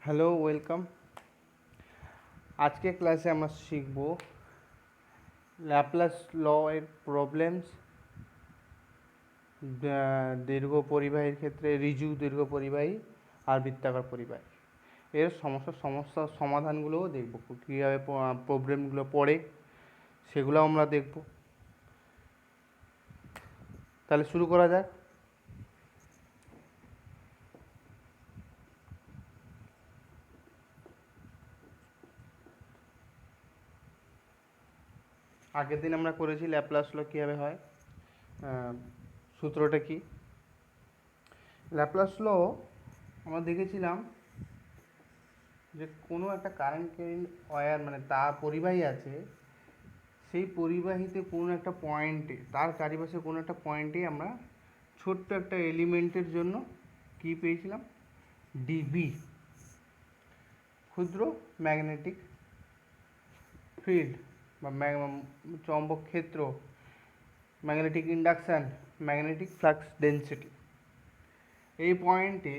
Hello, welcome. আজকে ক্লাসে আমরা শিখব ল্যাপ্লাস ল এর প্রবলেমস, দীর্ঘ পরিবাহীর ক্ষেত্রে ঋজু দীর্ঘ পরিবাহী আর বৃত্তাকার পরিবাহী এর সমস্যার সমাধানগুলোও দেখব। কীভাবে প্রবলেমগুলো পড়ে সেগুলো আমরা দেখব। তাহলে শুরু করা যাক। আগের দিন আমরা করেছি ল্যাপ্লাস ল কীভাবে হয়, সূত্রটা কি। ল্যাপ্লাস ল আমরা দেখেছিলাম যে কোনো একটা কারেন্ট ওয়্যার মানে তার পরিবাহী আছে, সেই পরিবাহীতে কোনো একটা পয়েন্টে, তার চারিপাশে কোনো একটা পয়েন্টে আমরা ছোট্ট একটা এলিমেন্টের জন্য কী পেয়েছিলাম, ডিবি, ক্ষুদ্র ম্যাগনেটিক ফিল্ড বা চৌম্বক ক্ষেত্র, magnetic induction, magnetic flux density. এই পয়েন্টে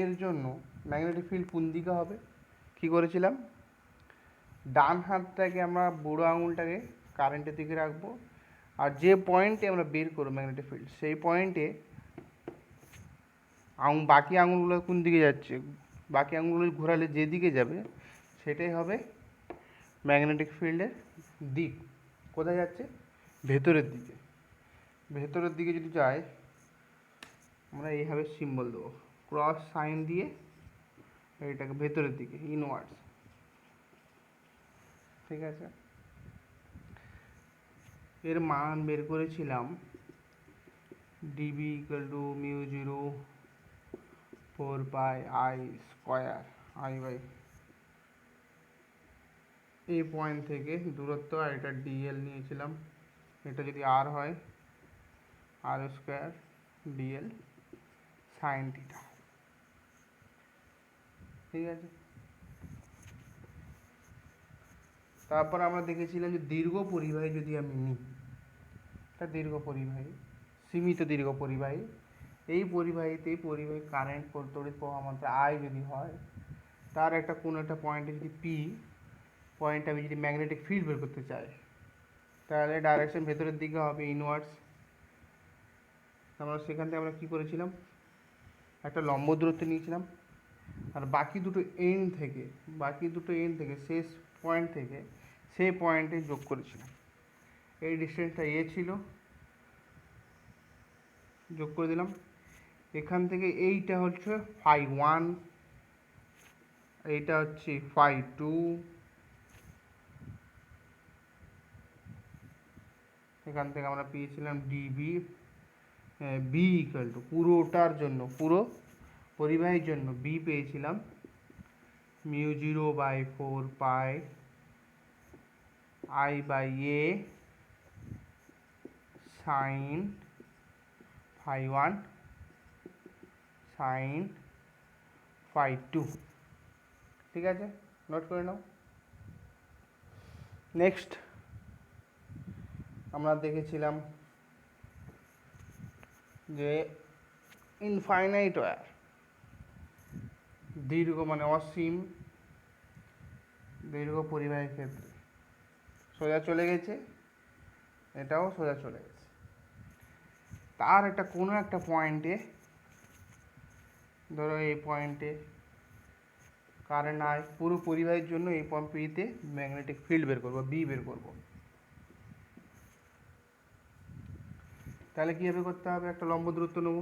এর জন্য ম্যাগনেটিক ফিল্ড কোন দিকে হবে, কী করেছিলাম, ডান হাতটাকে আমরা বুড়ো আঙুলটাকে কারেন্টের দিকে রাখবো, আর যে পয়েন্টে আমরা বের করবো ম্যাগনেটিক ফিল্ড, সেই পয়েন্টে বাকি আঙুলগুলো কোন দিকে যাচ্ছে, বাকি আঙুলগুলো ঘোরালে যেদিকে যাবে সেটাই হবে ম্যাগনেটিক ফিল্ডের দিক। কোথায় যাচ্ছে, ভেতরের দিকে। ভেতরের দিকে যদি যায় আমরা এইভাবে সিম্বল দেবো, ক্রস সাইন দিয়ে এইটাকে ভেতরের দিকে, ইনওয়ার্ডস। ঠিক আছে, এর মান বের করেছিলাম dB equal to mu 0 4 pi I square I by, এই পয়েন্ট থেকে দূরত্ব, আর এটা ডিএল নিয়েছিলাম, এটা যদি আর হয় আর স্কোয়ার ডিএল সাইন থিটা। ঠিক আছে, তারপর আমরা দেখেছিলাম যে দীর্ঘ পরিবাহী যদি আমি নিই, একটা দীর্ঘ পরিবাহী, সীমিত দীর্ঘ পরিবাহী, এই পরিবাহীতে কারেন্ট তড়িৎ প্রবাহ মাত্রা আই যদি হয়, তার একটা কোনো একটা পয়েন্টে যদি পি পয়েন্টে আমি যদি ম্যাগনেটিক ফিল্ড বের করতে চাই, তাহলে ডাইরেকশন ভেতরের দিকে হবে ইনওয়ার্ডস। আমরা সেখান থেকে আমরা কী করেছিলাম, একটা লম্ব দূরত্ব নিয়েছিলাম, আর বাকি দুটো এন্ড থেকে শেষ পয়েন্ট থেকে সেই পয়েন্টে যোগ করেছিলাম। এই ডিস্টেন্সটা এ ছিল, যোগ করে দিলাম। এখান থেকে এইটা হচ্ছে φ1, এইটা হচ্ছে φ2, এখান থেকে আমরা পেয়েছিলাম ডিবি, বি ইকুয়াল টু পুরোটার জন্য, পুরো পরিবাহীর জন্য বি পেয়েছিলাম mu 0/4 I by A sine φ1 sine φ2। ঠিক আছে, নোট করে নাও। নেক্সট আমরা দেখেছিলাম যে ইনফাইনাইট ওয়্যার, দীর্ঘ মানে অসীম দীর্ঘ পরিবাহীর ক্ষেত্রে সোজা চলে গেছে, এটাও সোজা চলে গেছে, তার একটা কোনো একটা পয়েন্টে, ধরো এই পয়েন্টে কারেন্ট আই, পুরো পরিবাহীর জন্য এই পয়েন্ট পিতে ম্যাগনেটিক ফিল্ড বের করবো, বি বের করবো। তাহলে কীভাবে করতে হবে, একটা লম্ব দূরত্ব নেব,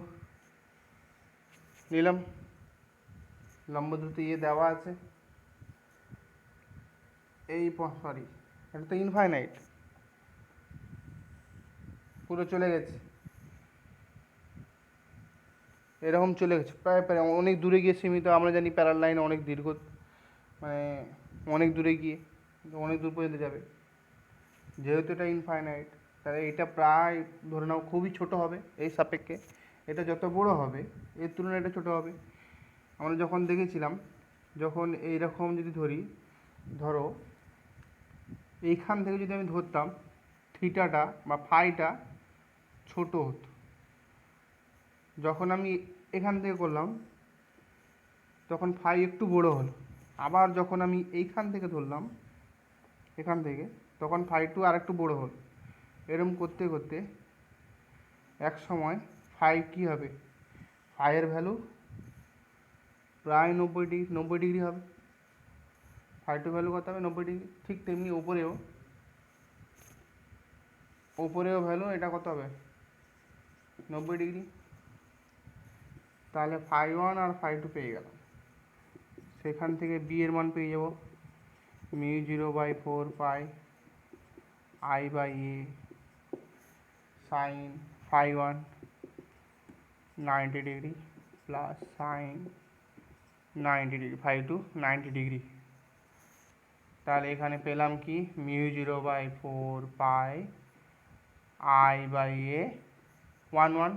নিলাম, লম্ব দূরত্ব দেওয়া আছে, এই সরি এটা তো ইনফাইনাইট, পুরো চলে গেছে, এরকম চলে গেছে, প্রায় প্রায় অনেক দূরে গিয়ে সীমিত। আমরা জানি প্যারাল লাইন অনেক দীর্ঘ, মানে অনেক দূরে গিয়ে অনেক দূর পর্যন্ত যাবে, যেহেতু এটা ইনফাইনাইট তাহলে এটা প্রায় ধরে নাও খুবই ছোট হবে এই সাপেক্ষে, এটা যত বড় হবে এর তুলনায় এটা ছোট হবে। আমরা যখন দেখেছিলাম, যখন এইরকম যদি ধরো এইখান থেকে যদি আমি ধরতাম, থিটাটা বা ফাইটা ছোট হতো, যখন আমি এখান থেকে করলাম তখন ফাই একটু বড় হলো। আবার যখন আমি এইখান থেকে ধরলাম, এখান থেকে, তখন ফাই টু আর একটু বড় হলো। এরম করতে করতে এক সময় ফাই কী হবে, ফাইয়ের ভ্যালু প্রায় 90 ডিগ্রি হবে। ফাই টু ভ্যালু কত হবে, 90 ডিগ্রি। ঠিক তেমনি ওপরেও ভ্যালু এটা কত হবে, 90 ডিগ্রি। তাহলে ফাই ওয়ান আর ফাই টু পেয়ে গেলাম। সেখান থেকে বি এর মান পেয়ে যাব μ0/4 I/a sine phi one 90 degree plus sine 90 degree, phi two 90 degree. তাহলে এখানে পেলাম কি μ0/4 I/a 112।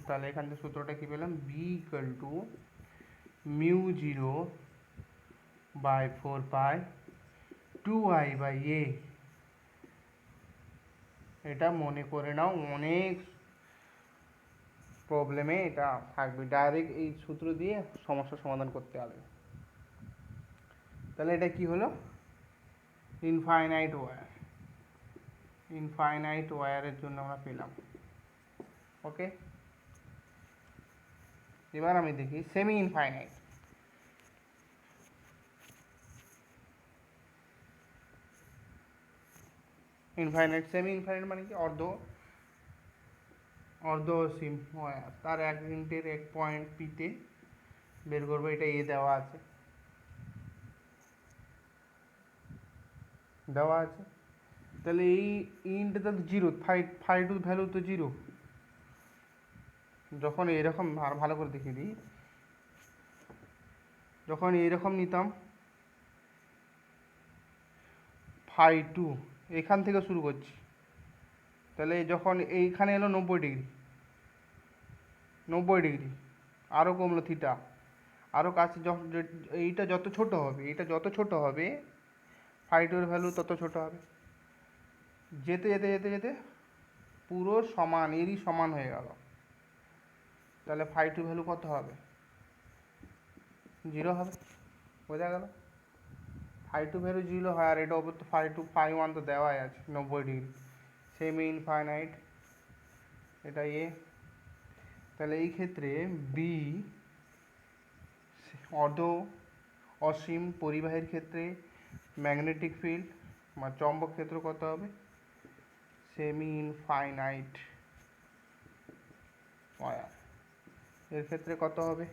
তাহলে এখান থেকে সূত্রটা কি পেলাম, বি ইকুয়াল টু μ0/4 2I/a। এটা মনে করে নাও, অনেক প্রবলেমে এটা থাকবে, ডাইরেক্ট এই সূত্র দিয়ে সমস্যার সমাধান করতে হবে। তাহলে এটা কি হলো, ইনফাইনাইট ওয়্যার। ইনফাইনাইট ওয়্যারের জন্য আমরা পেলাম। ওকে, এবার আমি দেখি semi infinite. Infinite semi infinite মানে কি, অর্ধ অসীম ওয়্যার। তার এক ইউনিটের এক পয়েন্ট পিতে বের করবো, এটা এ দেওয়া আছে, তাহলে এই ইনটা তো জিরো, ফাই টু ভ্যালু তো জিরো। যখন এরকম ভালো করে দেখিয়ে দিই, যখন এইরকম নিতাম ফাই টু, এখান থেকে শুরু করছি, তাহলে যখন এইখানে এলো 90 ডিগ্রি, আরও কমলো থিটা, আরও কাছে এইটা যত ছোট হবে ফাই টুর ভ্যালু তত ছোট হবে। যেতে যেতে যেতে যেতে পুরো সমান, এরই সমান হয়ে গেল। তাহলে ফাই টু ভ্যালু কত হবে, 0 হবে। বোঝা গেল, ফাই টু ভ্যালু 0 হয়। আর এটা ওপর তো ফাই ওয়ান তো দেওয়াই আছে 90 ডিগ্রি। সেমি ইনফাইনাইট, এটা এ। তাহলে এই ক্ষেত্রে বি অর্ধ অসীম পরিবাহীর ক্ষেত্রে ম্যাগনেটিক ফিল্ড বা চৌম্বক ক্ষেত্র কত হবে, সেমি ইনফাইনাইট ওয়্যার এর ক্ষেত্রে কত হবে,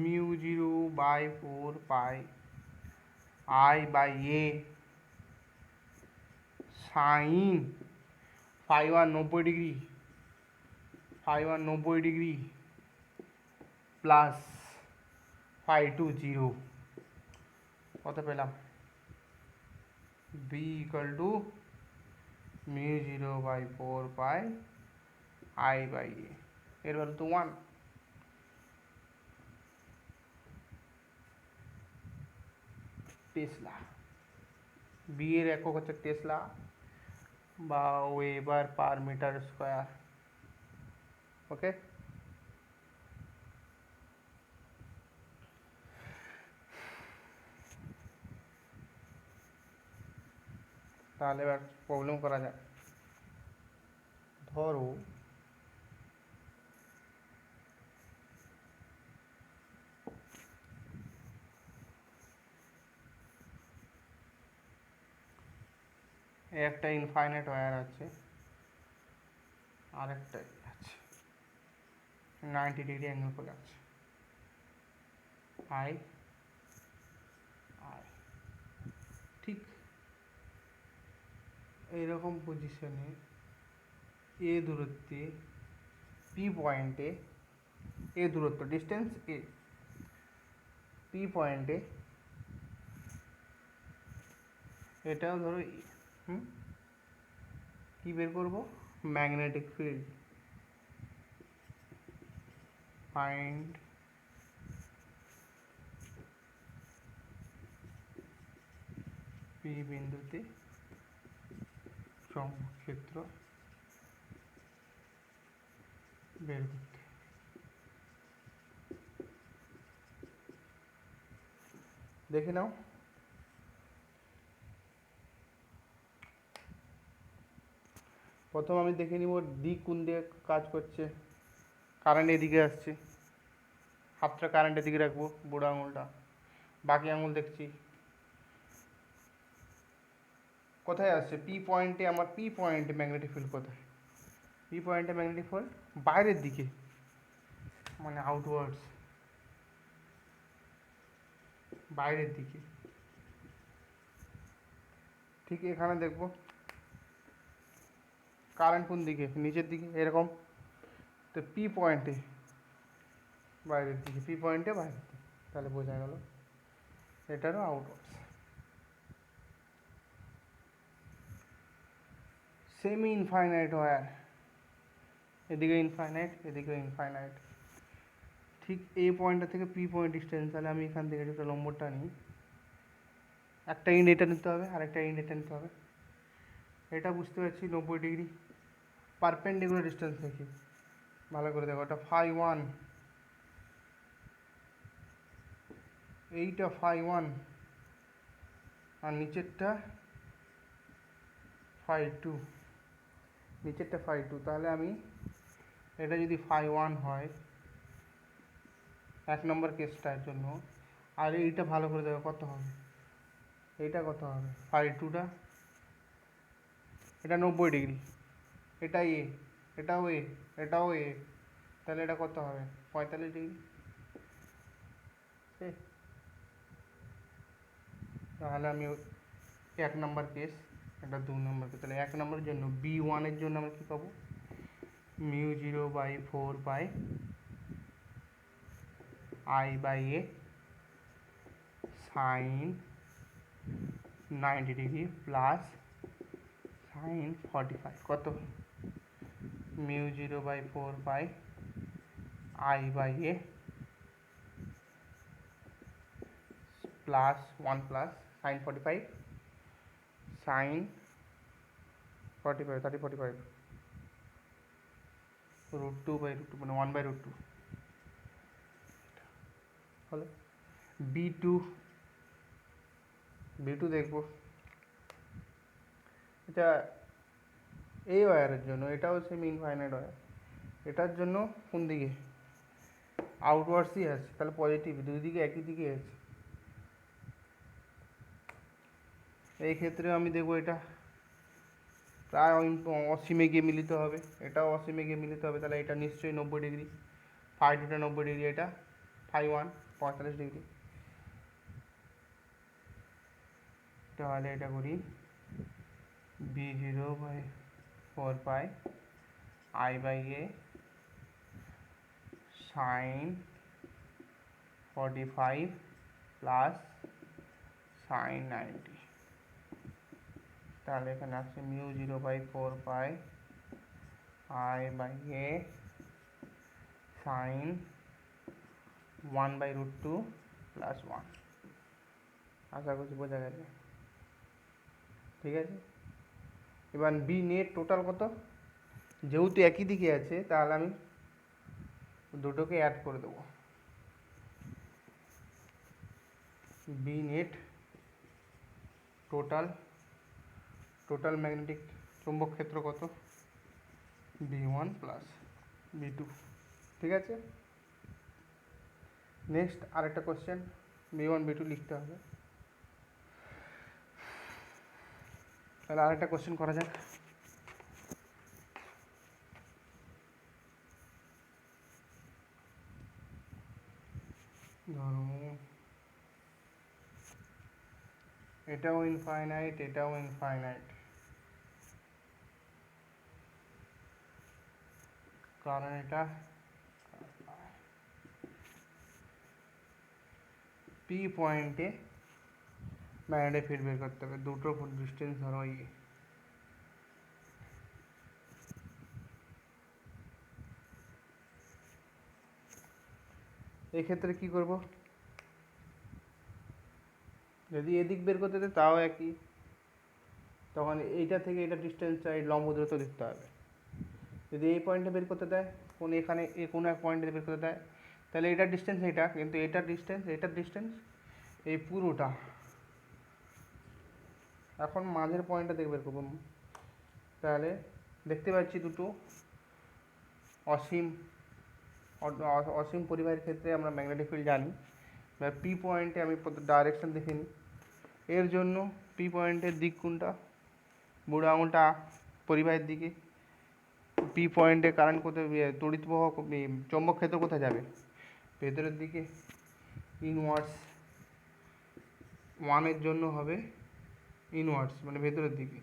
μ0/4 I/a sine phi one 90 degree plus phi two 0। কত পেলাম, বি ইকুয়াল টু μ0/4 I/a, এর ভ্যালু তো 1। টেসলা, বি এর একক হচ্ছে টেসলা বা ওয়েবার পার মিটার স্কোয়ার। ওকে, তাহলে এবার প্রবলেম করা যায়। ধরো একটা ইনফাইনাইট ওয়্যার আছে, আরেকটা আছে 90 ডিগ্রি অ্যাঙ্গেল করে আছে, আই আই ঠিক এইরকম পজিশনে এ দূরত্বে, পি পয়েন্টে, এ দূরত্ব ডিস্টেন্স এ, পি পয়েন্টে এটাও ধরো কি বের করব, ম্যাগনেটিক ফিল্ড। ফাইন্ড পি বিন্দুতে চৌম্বক ক্ষেত্র বের করতে। দেখে নাও, প্রথম আমি দেখে নিব দিক কোন দিকে কাজ করছে। কারেন্ট এদিকে আসছে, হাতটা কারেন্টের দিকে রাখবো, বুড়ো আঙুলটা। বাকি আঙুল দেখছি কোথায় আসছে, পি পয়েন্টে। আমার পি পয়েন্টে ম্যাগনেটিক ফিল্ড কোথায়? পি পয়েন্টে ম্যাগনেটিক ফিল্ড বাইরের দিকে, মানে আউটওয়ার্ডস, বাইরের দিকে। ঠিক এখানে দেখবো কারেন্ট কোন দিকে, নিচের দিকে এরকম। তো পি পয়েন্টে বাইরের দিকে, পি পয়েন্টে বাইরের দিকে, তাহলে বোঝা গেল এটারও আউটওয়ার্ডস। সেমি ইনফাইনাইট ওয়্যার, এদিকে ইনফাইনাইট, এদিকে ইনফাইনাইট। ঠিক এই পয়েন্টটা থেকে পি পয়েন্ট ডিস্টেন্স, তাহলে আমি এখান থেকে একটা নম্বরটা নিই। একটা ইন্ড এটা নিতে হবে, আর একটা ইন্ড এটা নিতে হবে। এটা বুঝতে পারছি 90 ডিগ্রি পারপেন্ডিকুলার ডিস্টেন্স দেখি ভালো করে দেখো। ওটা ফাই ওয়ান, এইটা ফাই ওয়ান, আর নিচেরটা ফাই টু, নিচেরটা ফাই টু। তাহলে আমি এটা যদি ফাই ওয়ান হয় এক নম্বর কেসটার জন্য, আর এইটা ভালো করে দেখো কত হবে, এইটা কত হবে ফাই টুটা, এটা 90 ডিগ্রি, এটা এ, এটাও এ, এটাও এ, তাহলে এটা কত হবে 45 ডিগ্রি। তাহলে আমি এক নম্বর কেস, এটা 2 নম্বর কেস। তাহলে এক নম্বরের জন্য বি ওয়ানের জন্য আমরা কী পাবো, μ0/4 I/A sign 90 degree plus sign 45, কত μ0/4 I/A plus 1 plus sign 45, sign 45 30 45 √2/√2, মানে 1/√2 হলো। বি টু দেখবো, এটা এই ওয়্যারের জন্য, এটাও সেমি ইনফাইনাইট ওয়্যার। এটার জন্য কোন দিকে আউটওয়ার্ডসই আছে, তাহলে পজিটিভ, দুই দিকে একই দিকে আছে। এই ক্ষেত্রে আমি দেখবো এটা প্রায় অসীমে গিয়ে মিলিত হবে, এটাও অসীমে গিয়ে মিলিত হবে। তাহলে এটা নিশ্চয়ই 90 ডিগ্রি, ফাই টুটা 90 ডিগ্রি, এটা ফাই ওয়ান 45 ডিগ্রি। তাহলে এটা করি b0/4 I/A sign 45 plus sine 90। তাহলে এখানে আসছে μ0/4 I/A সাইন 1/√2 প্লাস 1। আশা করছি বোঝা গেছে, ঠিক আছে। এবার বি নেট টোটাল কত, যেহেতু একই দিকে আছে তাহলে আমি দুটোকে অ্যাড করে দেবো। বি নেট টোটাল ম্যাগনেটিক চৌম্বক ক্ষেত্র কত, B1 প্লাস B2, ঠিক আছে। নেক্সট আরেকটা কোশ্চেন, B1 B2 লিখতে হবে। তাহলে আরেকটা কোশ্চেন করা যাক। ধরো এটাও ইনফাইনাইট, এটাও ইনফাইনাইট, কারণ এটা পি পয়েন্টে ম্যাগনেটিক ফিল্ড বের করতে হবে। দুটো ডিস্টেন্স ধরো এই, এক্ষেত্রে কি করব, যদি এদিক বের করতে দেয় তাও একই, তখন এইটা থেকে এটা ডিস্টেন্স চাই, লম্ব দূরত্ব দেখতে হবে। যদি এই পয়েন্টে বের করতে দেয়, কোনো এখানে কোনো এক পয়েন্টে বের করতে দেয়, তাহলে এটার ডিস্টেন্স এটা, কিন্তু এটার ডিস্টেন্স এই পুরোটা। এখন মাঝের পয়েন্টটা দেখে বের করবো। তাহলে দেখতে পাচ্ছি দুটো অসীম পরিবাহের ক্ষেত্রে আমরা ম্যাগনেটিক ফিল্ড জানি। এবার পি পয়েন্টে আমি ডাইরেকশন দেখে নিই। এর জন্য পি পয়েন্টের দিক কোনটা? বুড়ো আঙুলটা পরিবাহের দিকে। পি পয়েন্টে কারেন্ট কোথায়, তড়িৎ প্রবাহ, চৌম্বক ক্ষেত্র কোথায় যাবে? ভেতরের দিকে। ইনওয়ার্স 1-এর জন্য হবে ইনওয়ার্স, মানে ভেতরের দিকে।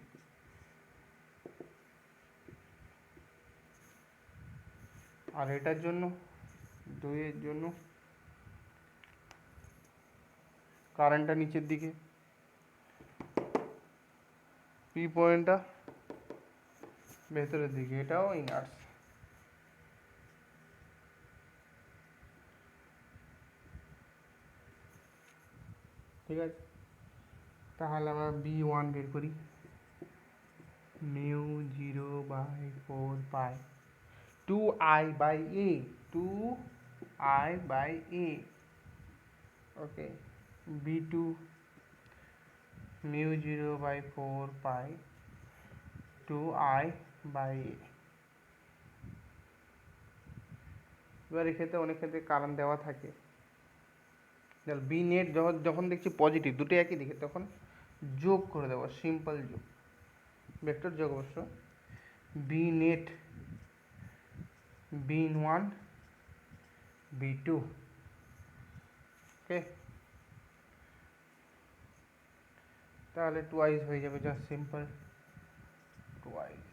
আর এটার জন্য 2-এর জন্য কারেন্টটা নিচের দিকে। পি পয়েন্টটা ভেতরের দিকে, এটাও ইনওয়ার্স। ঠিক আছে, তাহলে আমরা B1 বের করি। মিউ 0/4 পাই 2I/A, 2I/A। ওকে, B2 মিউ 0/4 পাই 2I/A। এবার এক্ষেত্রে অনেক ক্ষেত্রে কারণ দেওয়া থাকে। বি নেট যখন দেখছি পজিটিভ, দুটো একই দিকে, তখন যোগ করে দেবো, সিম্পল যোগ, ভেক্টর যোগ অবশ্য। বি নেট B1 B2, ওকে। তাহলে টুয়াইস হয়ে যাবে, জাস্ট সিম্পল টুয়াইস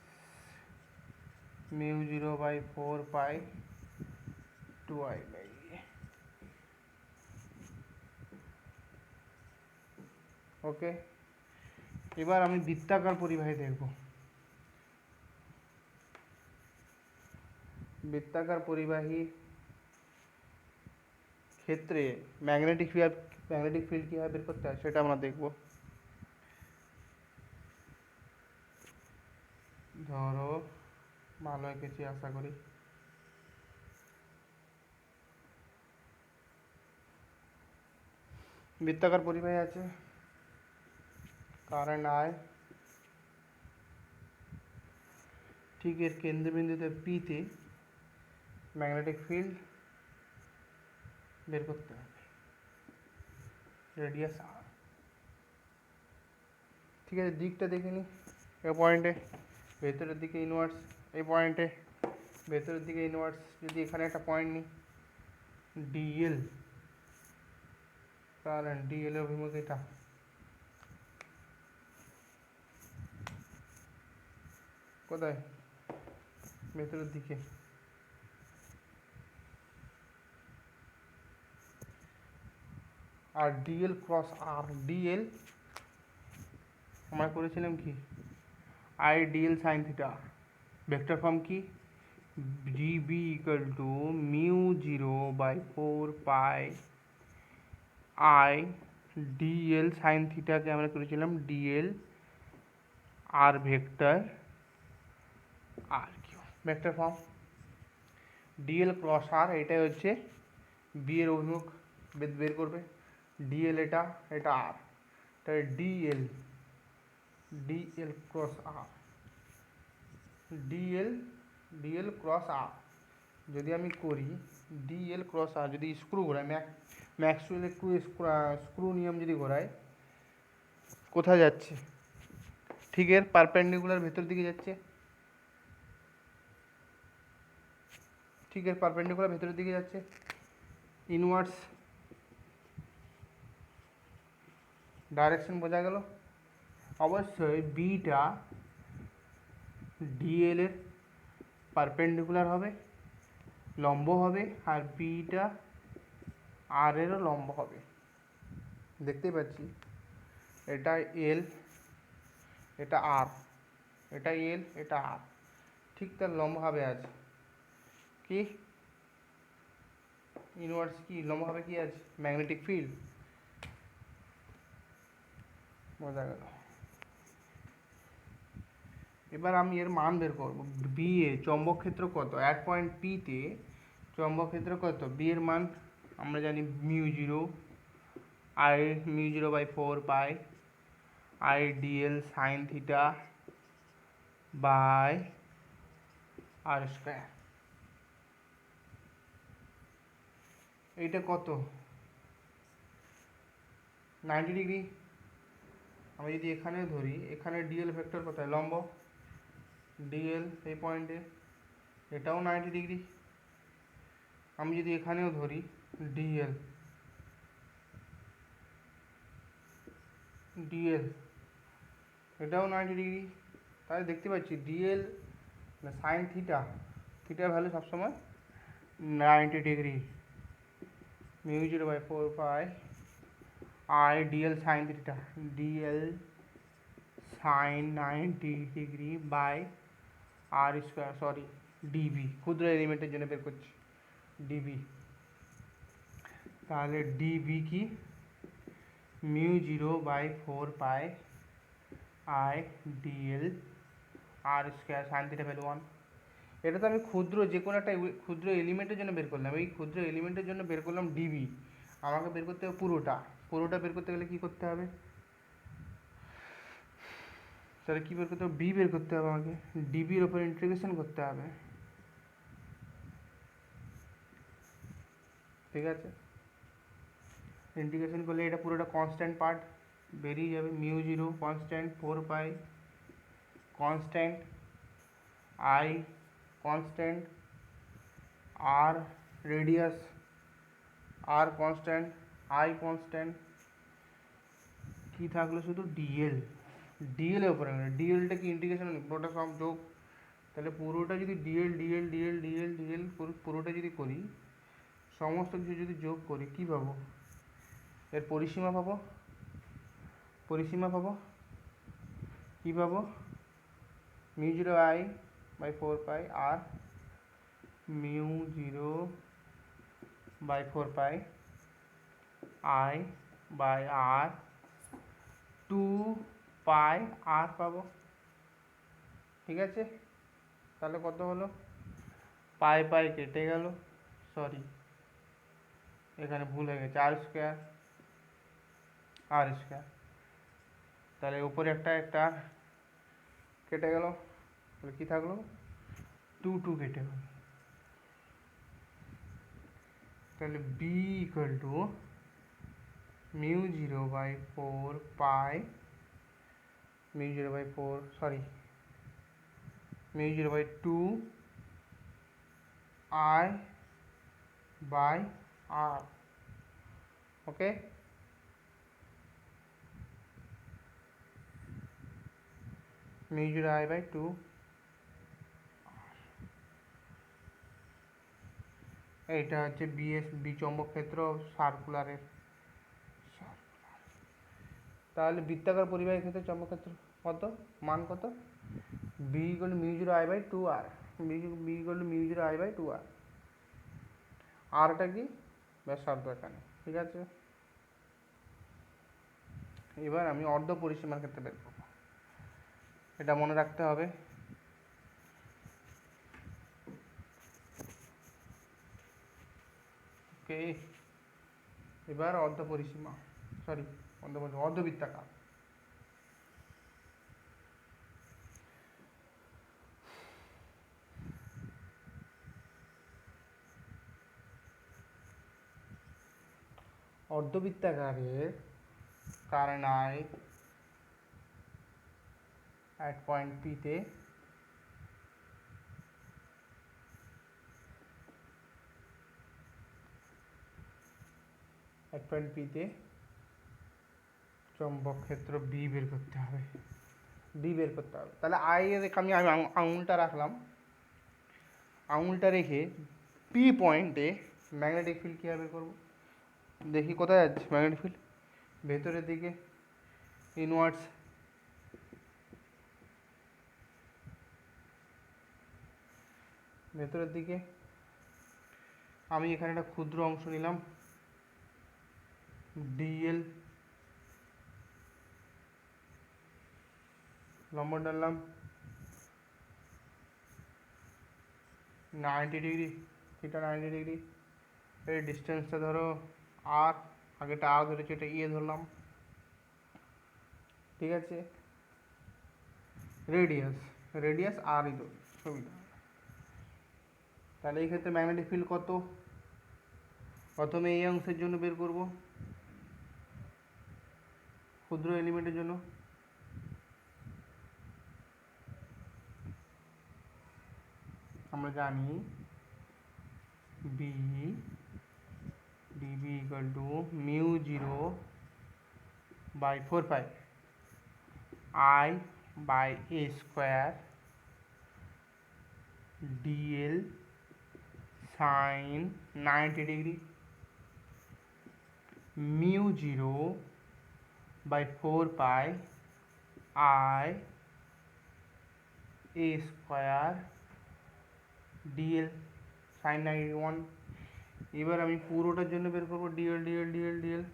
মিউ 0/4 পাই 2I/A। ওকে, এবার আমি বৃত্তাকার পরিবাহী দেখব। বৃত্তাকার পরিবাহী ক্ষেত্রে ম্যাগনেটিক ফিল্ড কীভাবে বের করতে হয় সেটা আমরা দেখব। ধরো ভালো এঁকেছি আশা করি। বৃত্তাকার পরিবাহী আছে, কারেন্ট আয়, ঠিক এর কেন্দ্রবিন্দুতে পিতে ম্যাগনেটিক ফিল্ড বের করতে হবে, রেডিয়াস আর। ঠিক আছে, দিকটা দেখে নিই। এই পয়েন্টে ভেতরের দিকে ইনভার্স, এই পয়েন্টে ভেতরের দিকে ইনভার্স। যদি এখানে একটা পয়েন্ট নিই ডিএল, কারণ ডিএল এর অভিমুখ এটা। কোথায়? ভেতরের দিকে। আর ডিএল ক্রস আর, ডিএল আমরা করেছিলাম কি I DL sine theta. Vector form কি? GB equal to mu 0/4 pi I DL sine থিটাকে আমরা করেছিলাম ডিএল আর ভেক্টর আর Q. Vector form DL cross R, এটাই হচ্ছে বি এর অভিমুখ বের করবে। ডিএল এটা, এটা আর, তাহলে DL cross R, DL cross আর যদি আমি করি, ডিএল ক্রস আর যদি স্ক্রু ঘোরাই, ম্যাক্সওয়েল একটু স্ক্রু নিয়ম যদি ঘোরাই, কোথায় যাচ্ছে? ঠিক এর পারপেন্ডিকুলার ভেতর দিকে যাচ্ছে, ঠিক এর পারপেন্ডিকুলার ভেতরের দিকে যাচ্ছে। ইনওয়ার্স ডাইরেকশন বোঝা গেল। অবশ্যই বিটা ডিএল এর পারপেন্ডিকুলার হবে, লম্ব হবে, আর বিটা আর এরও লম্ব হবে। দেখতেই পাচ্ছি এটা এল, এটা আর, এটা এল, এটা আর, ঠিক তার লম্ব হবে আছে কি ইনভার্স, কি লম্ব হবে কি আছে? Magnetic field. বোঝা গেল। এবার আমি এর মান বের করব। বি এ চৌম্বক ক্ষেত্র কত, এক পয়েন্ট পিতে চৌম্বক ক্ষেত্র কত, বি এর মান আমরা জানি mu zero I, mu zero by four pi I DL sine theta by r square. এইটা কত, 90 ডিগ্রি। আমি যদি এখানে ধরি, এখানে ডিএল ভেক্টর কোথায়, লম্ব, ডিএল এই পয়েন্টে, এটাও 90 ডিগ্রি। আমি যদি এখানেও ধরি ডিএল, ডিএল এটাও 90 ডিগ্রি। তাহলে দেখতে পাচ্ছি ডিএল সাইন থিটা, থিটার ভ্যালু সবসময় 90 degree. Mu zero by four pi I DL sine theta, dl sine 90 degree by r square, sorry dB, ক্ষুদ্র এলিমেন্টের জন্য বের করছি ডিবি। তাহলে ডিবি কি, mu zero by four pi I dl r square sine theta value 1। এটা তো আমি ক্ষুদ্র যে কোনো একটা ক্ষুদ্র এলিমেন্টের জন্য বের করলাম, এই ক্ষুদ্র এলিমেন্টের জন্য বের করলাম ডিবি। আমাকে বের করতে হবে পুরোটা, পুরোটা বের করতে গেলে কী করতে হবে, তাহলে কী বের করতে হবে, বি বের করতে হবে আমাকে, ডিবির ওপর ইন্টিগ্রেশন করতে হবে, ঠিক আছে। ইন্টিগ্রেশন করলে এটা পুরোটা কনস্ট্যান্ট পার্ট বেরিয়ে যাবে, mu zero constant, four pi constant, I constant, আর radius R constant, I constant, কী থাকলো শুধু ডিএল, ডিএল এর উপরে, ডিএলটা কি ইন্টিগ্রেশন, পুরোটা সব যোগ। তাহলে পুরোটা যদি DL DL DL DL DL পুরোটা যদি করি, সমস্ত কিছু যদি যোগ করি, কী পাবো, এর পরিসীমা পাবো, পরিসীমা পাবো, কী পাবো, mu zero I by four pi R mu zero by four pi I by R two pi R পাবো, ঠিক আছে। তাহলে কত হলো, পাই পাই কেটে গেল, সরি এখানে ভুল হয়ে গেছে, আর স্কোয়ার, আর স্কোয়ার, তাহলে উপরে একটা একটা কেটে গেল, তাহলে কী থাকলো, টু টু কেটে গেল। তাহলে B equal to mu zero by four pi, mu zero by four, sorry mu zero by two I by r, okay. Mu zero I by two, এইটা হচ্ছে বিএস বি চৌম্বক ক্ষেত্র সার্কুলারের। তাহলে বৃত্তাকার পরিবাহী ক্ষেত্রে চৌম্বক ক্ষেত্র কত, মান কত, B equal to mu zero I by two R, B equal to mu zero I by two R, আরটা কি ব্যাসার্ধ এখানে, ঠিক আছে। এবার আমি অর্ধ পরিসীমার ক্ষেত্রে বের করব, এটা মনে রাখতে হবে। ওকে, এবার অর্ধ পরিসীমা, সরি অর্ধবৃত্তাকার। অর্ধবৃত্তাকারের কারণ আই at point P তে at point P তে চৌম্বক ক্ষেত্র বি বের করতে হবে, বি বের করতে হবে। তাহলে আই এর আমি আঙুলটা রাখলাম, আঙুলটা রেখে পি পয়েন্টে ম্যাগনেটিক ফিল্ড কীভাবে করবো, দেখি কোথায় যাচ্ছে ম্যাগনেটিক ফিল্ড, ভেতরের দিকে ইনওয়ার্ডস, ভেতরের দিকে। আমি এখানে একটা ক্ষুদ্র অংশ নিলাম ডিএল, লম্ব টানলাম 90 ডিগ্রি, থিটা 90 ডিগ্রি। এই ডিস্টেন্সটা ধরো আর, আগেটা আর ধরেছি, এটা ইয়ে ধরলাম, ঠিক আছে। রেডিয়াস, রেডিয়াস আর ই ধরি, সুবিধা। তাহলে এই ক্ষেত্রে ম্যাগনেটিক ফিল্ড কত? প্রথমে এই অংশের জন্য বের করব, ক্ষুদ্র এলিমেন্টের জন্য। আমরা জানি B dB equal to mu 0/4 pi I by A square dl sine 90 degree, mu 0/4 pi I a square dl sine 91। এবার আমি পুরোটার জন্য বের করবো ডিএল ডিএল ডিএল ডিএল।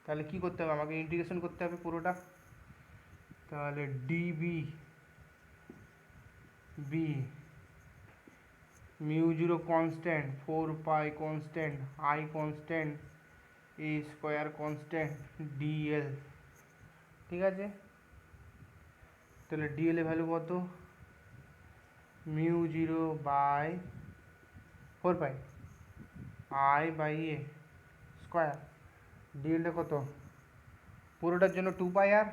তাহলে কি করতে হবে, আমাকে ইন্টিগ্রেশন করতে হবে পুরোটা। তাহলে DB B mu 0 constant, 4 pi constant, I constant, A square constant, DL, ঠিক আছে। তাহলে ডিএল এর ভ্যালু কত? Mu 0/4 pi I by A square, ডিএলটা কত? পুরোটার জন্য 2 পাই আর,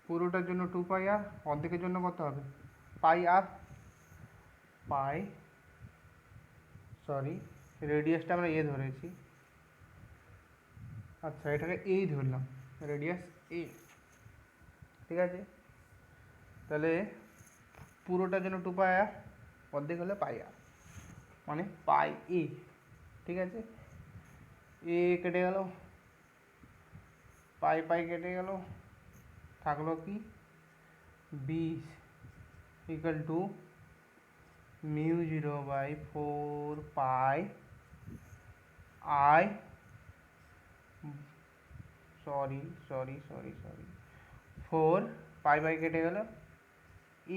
পুরোটার জন্য 2 পাই আর, অর্ধেকের জন্য কত হবে? পাই আর, পাই, সরি রেডিয়াসটা আমরা এ ধরেছি, আচ্ছা এটাকে এই ধরলাম, রেডিয়াস এ, ঠিক আছে। তাহলে পুরোটার জন্য 2 পাই আর, অর্ধেক হলে পাই আর, মানে পাই এ, ঠিক আছে। এ কেটে গেল, পাই পাই কেটে গেল, থাকলো কি? B equal to mu 0/4 pi I, sorry sorry sorry sorry 4 pi pi কেটে গেল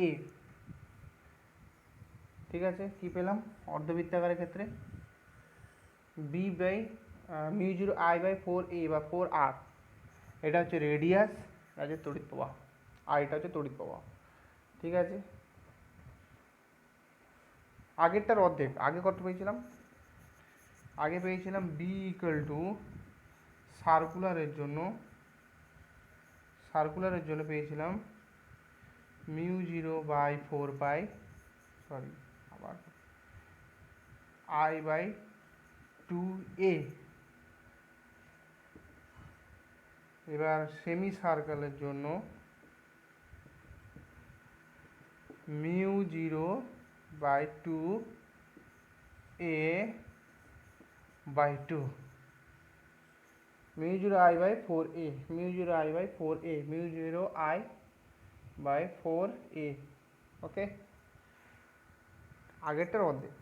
এ, ঠিক আছে। কি পেলাম অর্ধবৃত্তাকারের ক্ষেত্রে? বি বাই মিউ 0I/4A বা 4R, এটা হচ্ছে রেডিয়াস, আছে তড়িৎ প্রবাহ, আর এটা হচ্ছে তড়িৎ প্রবাহ, ঠিক আছে। আগেরটার অর্ধেক, আগে কত পেয়েছিলাম? আগে পেয়েছিলাম বি ইকুয়াল টু সার্কুলারের জন্য, সার্কুলারের জন্য পেয়েছিলাম মিউ 0/4 পাই, সরি আবার I/2A। এবার সেমি সার্কেলের জন্য mu 0/2A/2, mu 0I/4A, mu 0I/4A, mu 0I/4A, ওকে। আগেরটার অর্ধেক।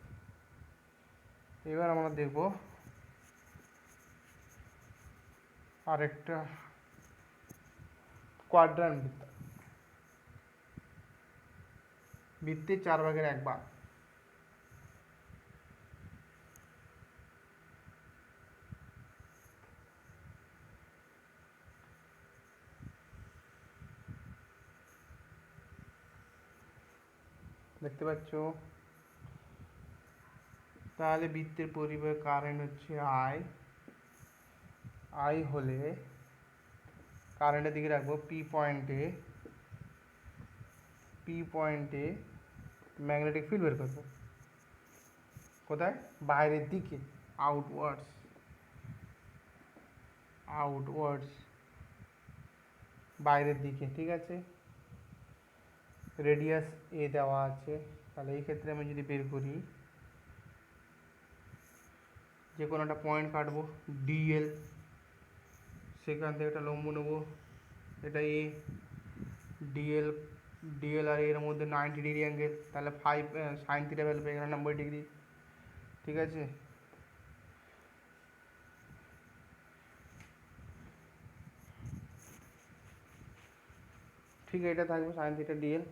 এবার আমরা দেখব আরেকটা কোয়াড্রান্ট বৃত্ত, বৃত্তের 4/1 দেখতে পাচ্ছ। তাহলে বৃত্তের পরিবাহী কারেন্ট হচ্ছে আই, আই হলে কারেন্টের দিকে রাখবো পি পয়েন্টে, পি পয়েন্টে ম্যাগনেটিক ফিল্ড বের করবো কোথায়? বাইরের দিকে, আউটওয়ার্ডস, আউটওয়ার্ডস, বাইরের দিকে, ঠিক আছে। রেডিয়াস এ দেওয়া আছে, তাহলে এই ক্ষেত্রে আমি যদি বের করি, যে কোনো একটা পয়েন্ট কাটবো ডিএল, সেখান থেকে একটা লম্ব নেবো, এটা এ, ডিএল, ডিএল আর এর মধ্যে 90 ডিগ্রি অ্যাঙ্গেল, তাহলে 5 সাইন থিটা ভ্যালু পেয়ে গেলাম 90 ডিগ্রি, ঠিক আছে। ঠিক আছে, এটা থাকবে সাইন থিটা ডিএল।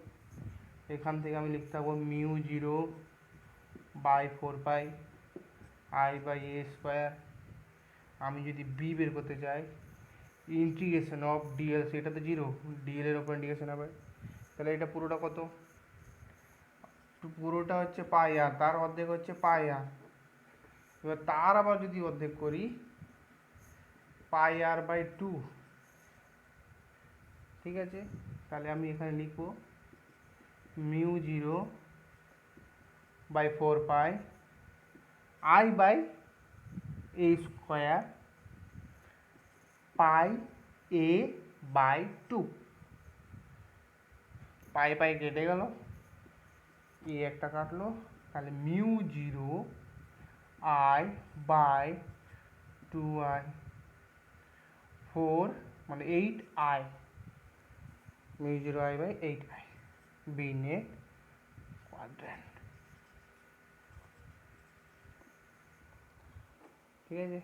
এখান থেকে আমি লিখতে পারবো মিউ 0/4 পাই I/a²। আমি যদি বি বের করতে চাই, ইন্টিগ্রেশন অফ ডিএল, সেটা তো 0, ডিএল এর ওপর ইন্টিগ্রেশন হবে, তাহলে এটা পুরোটা কত? পুরোটা হচ্ছে পাই আর, তার অর্ধেক হচ্ছে পাই আর। এবার তার আবার যদি অর্ধেক করি, πr/2, ঠিক আছে? তাহলে আমি এখানে লিখবো মিউ 0/4 I/a² πa/2। পাই পাই কেটে গেল, এ একটা কাটলো, তাহলে মিউ 0I/2I 4 মানে 8I, mu 0I/8I, B net quadrant. ঠিক আছে,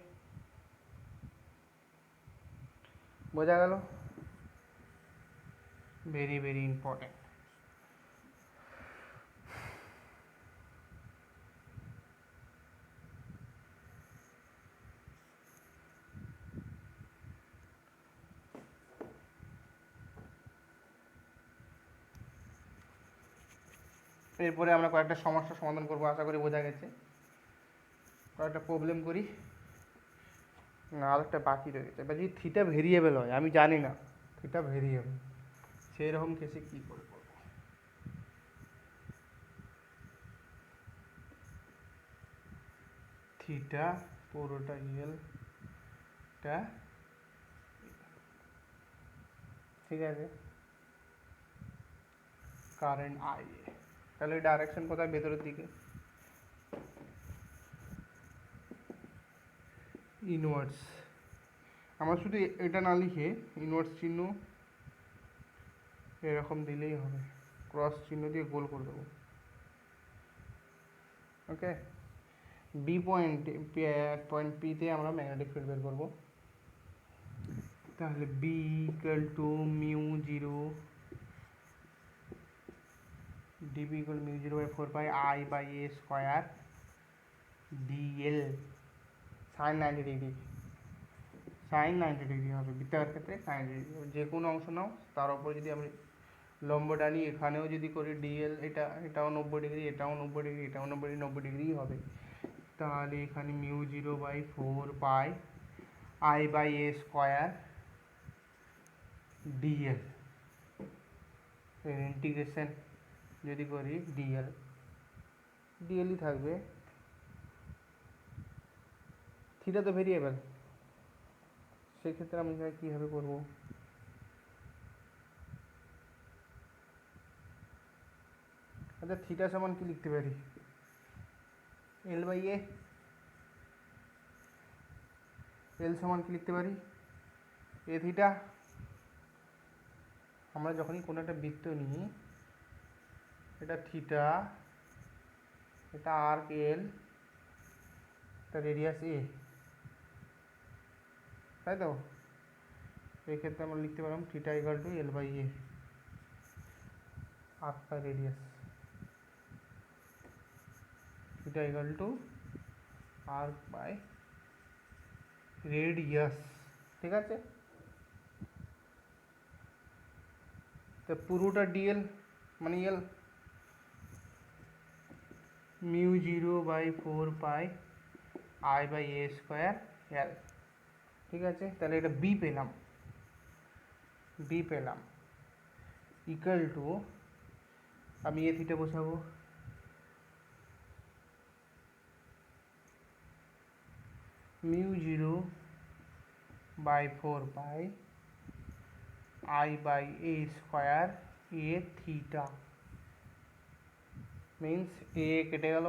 বোঝা গেল? Very very important. এরপরে আমরা কয়েকটা সমস্যার সমাধান করবো, আশা করি বোঝা গেছে। কয়েকটা প্রবলেম করি না, আরেকটা বাকি রয়ে গেছে। এবার যদি থিটা ভেরিয়েবল হয়, আমি জানি না থিটা ভেরিয়েবল, সেই রকম কেসে কী করে করবো? থিটা পুরোটা ইয়েলটা, ঠিক আছে, কারেন্ট আই, তাহলে ডাইরেকশন কোথায়? ভেতরের দিকে, ইনওয়ার্ডস। আমরা শুধু এটা না লিখে ইনওয়ার্ডস চিহ্ন এরকম দিলেই হবে, ক্রস চিহ্ন দিয়ে গোল করে দেবো। ওকে, বি পয়েন্ট পিতে আমরা ম্যাগনেটিক ফিল্ড বের করবো। তাহলে B equal to mu 0, dB equal mu 0/4 I/a² dl sine 90 degree, sine 90 degree হবে বৃত্তাকার ক্ষেত্রে, সাইন 90 ডিগ্রি। যে কোনো অংশ নাও, তার উপর যদি আমি লম্ব টানি, এখানেও যদি করি ডিএল, এটাও 90 ডিগ্রি, এটাও 90 ডিগ্রি, এটাও 90 ডিগ্রিই হবে। তাহলে এখানে মিউ 0/4 I/a² ডিএল, ইন্টিগ্রেশন যদি করি ডিএলই থাকবে। থিটা তো ভেরিয়েবল, সেক্ষেত্রে আমি এখানে কীভাবে করবো? আচ্ছা, থিটা সমান কি লিখতে পারি? L/a। এল সমান কি লিখতে পারি? এ থিটা। আমরা যখনই কোনো একটা বৃত্ত নিই, এটা থিটা, এটা আর্ক এল, এটা রেডিয়াস এ, তাই তো? এই ক্ষেত্রে আমরা লিখতে পারলাম theta equal to L/a, arc by radius, theta equal to arc by radius, ঠিক আছে? তো পুরোটা ডিএল মানে এল, মিউ 0/4 I/a² এল, ঠিক আছে? তাহলে এটা বি পেলাম, ইকুয়াল টু, আমি এ থিটা বসাবো, mu 0/4 I/a² A theta, means A কেটে গেল,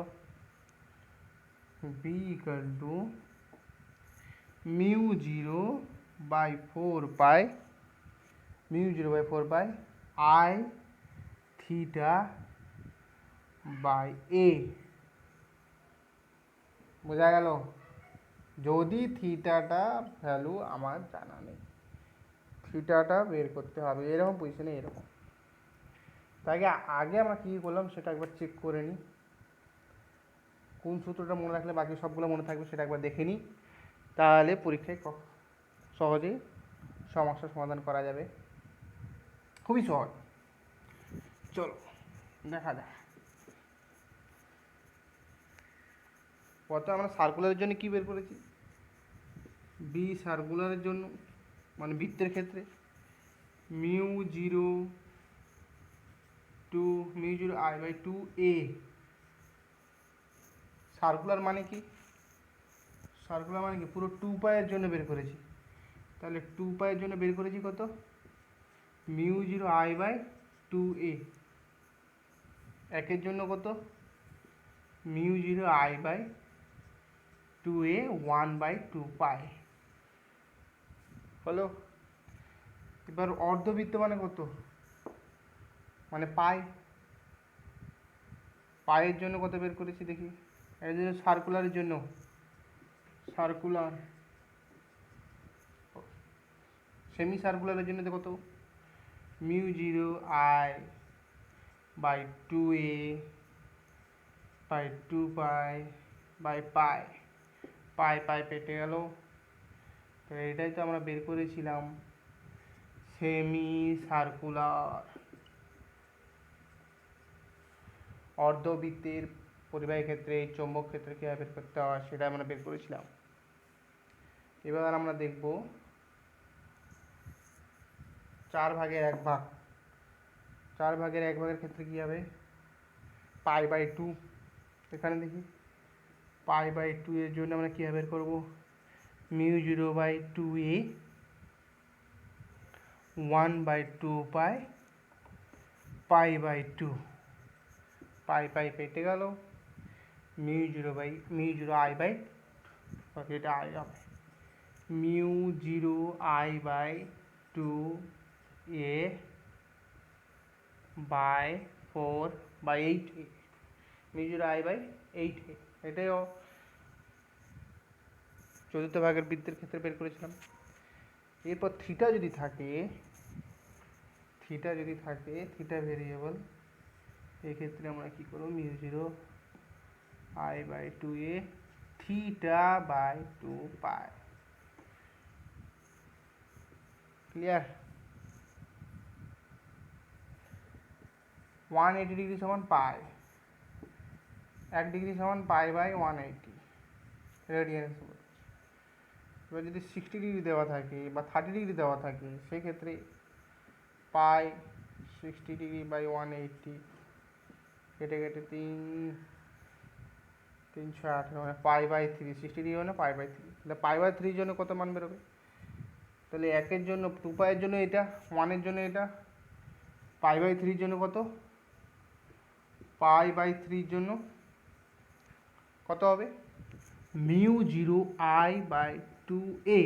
B equal to mu 0/4 I theta by A. বোঝা গেল? যদি থিটাটা ভ্যালু আমার জানা নেই, থিটাটা বের করতে হবে, এরকম পজিশনে এরকম। তাই আগে আমরা কী করলাম সেটা একবার চেক করে নিই। কোন সূত্রটা মনে রাখলে বাকি সবগুলো মনে থাকবে সেটা একবার দেখে নিই, তাহলে পরীক্ষায় সহজেই সমস্যার সমাধান করা যাবে। খুবই সহজ, চলো দেখা যাক। প্রথমে আমরা সার্কুলারের জন্য কী বের করেছি, বি সার্কুলারের জন্য মানে বৃত্তের ক্ষেত্রে mu zero I by 2a। Circular মানে কি, সার্কুলার মানে কি পুরো 2 পায়ের জন্য বের করেছি। তাহলে 2 পায়ের জন্য বের করেছি কত, mu zero I by 2a। একের জন্য কত, mu zero I by 2a 1/2 pi হলো। এবার অর্ধবৃত্ত মানে কত, মানে পাই, পায়ের জন্য কত বের করেছি দেখি। এর জন্য সার্কুলারের জন্য, সার্কুলার সেমি সার্কুলারের জন্য কত, mu zero I by 2a by 2 pi by pi, pi pi পেটে গেল। তো এটাই তো আমরা বের করেছিলাম সেমি সার্কুলার। অর্ধবৃত্তের পরিবাহী ক্ষেত্রে চৌম্বক ক্ষেত্রে কীভাবে বের করতে হয় সেটা আমরা বের করেছিলাম। এবার আমরা দেখব 4 ভাগের 1 ভাগ। 4 ভাগের 1 ভাগের ক্ষেত্রে কী হবে, পাই বাই 2। এখানে দেখি পাই বাই 2 এর জন্য আমরা কীভাবে বের করবো, mu zero by 2a 1/2 pi pi by 2, pi pi কেটে গেল, মিউ জিরো আই বাই, এটা আই হবে mu zero I by 2a by 4/8a, mu zero I by 8a। এটাই চতুর্থ ভাগের বৃত্তের ক্ষেত্রে বের করেছিলাম। এরপর থিটা যদি থাকে, থিটা ভেরিয়েবল, এক্ষেত্রে আমরা কী করবো, mu zero I by 2a theta by 2 pi. Clear. 180 degree সমান পাই, 1 ডিগ্রি সমান পাই বাই 180 রেডিয়ান্স। এবার যদি 60 ডিগ্রি দেওয়া থাকে বা 30 ডিগ্রি দেওয়া থাকে সেক্ষেত্রে পাই 60 ডিগ্রি বাই 180 কেটে কেটে 318 মানে পাই বাই 3, 60 ডিগ্রি মানে পাই বাই 3। তাহলে পাই বাই 3 জন্য কত মান বেরোবে, তাহলে 1-এর জন্য 2 পাইয়ের জন্য এটা, 1-এর জন্য এটা, পাই বাই 3 জন্য কত, পাই বাই 3 জন্য কত হবে, mu zero I by 2a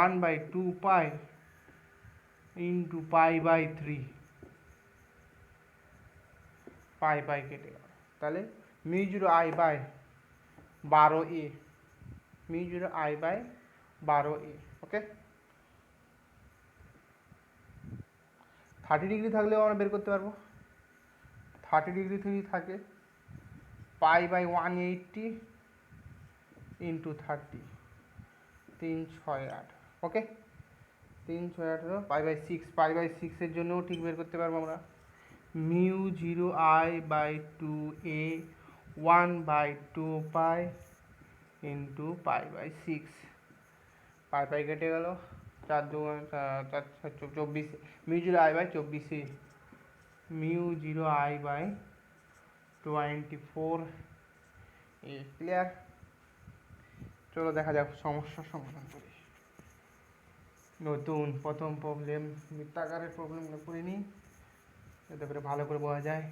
1/2 pi into pi by 3, pi pi কেটে গেল। তাহলে mu zero I by 12a, mu zero I by 12a। Okay, 30 degree থাকলেও আমরা বের করতে পারবো। 30 ডিগ্রি যদি থাকে pi by 180 into 30, 368। Okay, 368 pi by 6, pi by 6-এর জন্যও ঠিক বের করতে পারবো আমরা, mu zero I by 2a 1/2 pi into pi by 6, pi pi কেটে গেল, 4-24, mu zero I by 24, mu zero I by 24 a. Clear. চলো দেখা যাক সমস্যার সমাধান করি। নতুন প্রথম প্রবলেম, বৃত্তাকারের প্রবলেমগুলো করে নিই যাতে করে ভালো করে বোঝা যায়।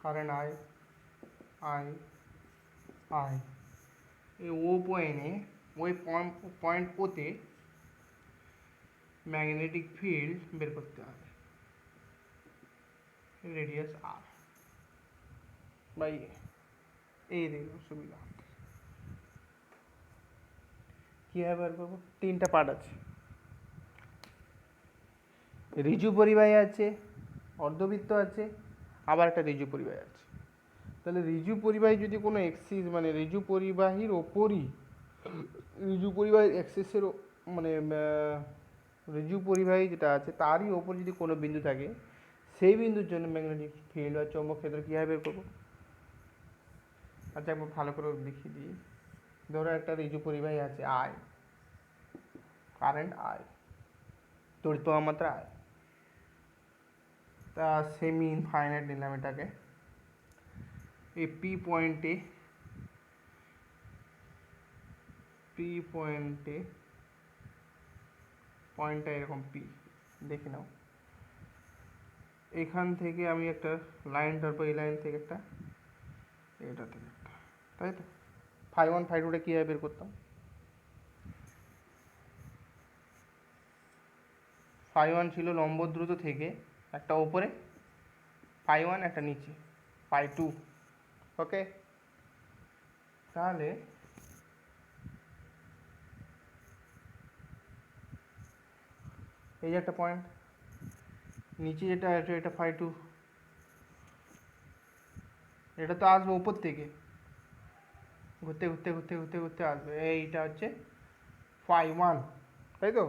কারেন্ট আই এই ও পয়েন্টে, ওই পয়েন্ট ওতে ম্যাগনেটিক ফিল্ড বের করতে হবে, রেডিয়াস আর বাই এই দেখুন সুবিধা। কীভাবে বের করবো? তিনটা পার্ট আছে, ঋজু পরিবাহী আছে, অর্ধবৃত্ত আছে, আবার একটা ঋজু পরিবাহী আছে। তাহলে ঋজু পরিবাহী যদি কোনো এক্সিস মানে ঋজু পরিবাহীর ওপরই ঋজু পরিবাহীর এক্সিসের মানে ঋজু পরিবাহী যেটা আছে তারই ওপর যদি কোনো বিন্দু থাকে, সেই বিন্দুর জন্য ম্যাগনেটিক ফিল্ড বা চৌম্বক ক্ষেত্র কীভাবে বের করবো? আচ্ছা একবার ভালো করে দেখিয়ে দিই। ধরো একটা ঋজু পরিবাহী আছে আই, কারেন্ট আই, তড়িৎ প্রবাহ মাত্রা আই, তা সেমি ইনফাইনাইট নিলাম এটাকে। এই পি পয়েন্টে পয়েন্টটা এরকম পি দেখে নাও। এখান থেকে আমি একটা লাইন টানবো, এই লাইন থেকে একটা, এটা থেকে একটা, তাই তো। ফাই ওয়ান ফাই টুটা কীভাবে বের করতাম? ফাই ওয়ান ছিল লম্ব দ্রুত থেকে একটা ওপরে, ফাই ওয়ান একটা নিচে, ফাই টু। ওকে, তাহলে এই যে একটা পয়েন্ট, নিচে যেটা আছে এটা ফাই টু, এটা তো আসবে উপর থেকে, ঘুরতে ঘুরতে ঘুরতে ঘুরতে ঘুরতে আসবে, এইটা হচ্ছে ফাই ওয়ান, তাই তো।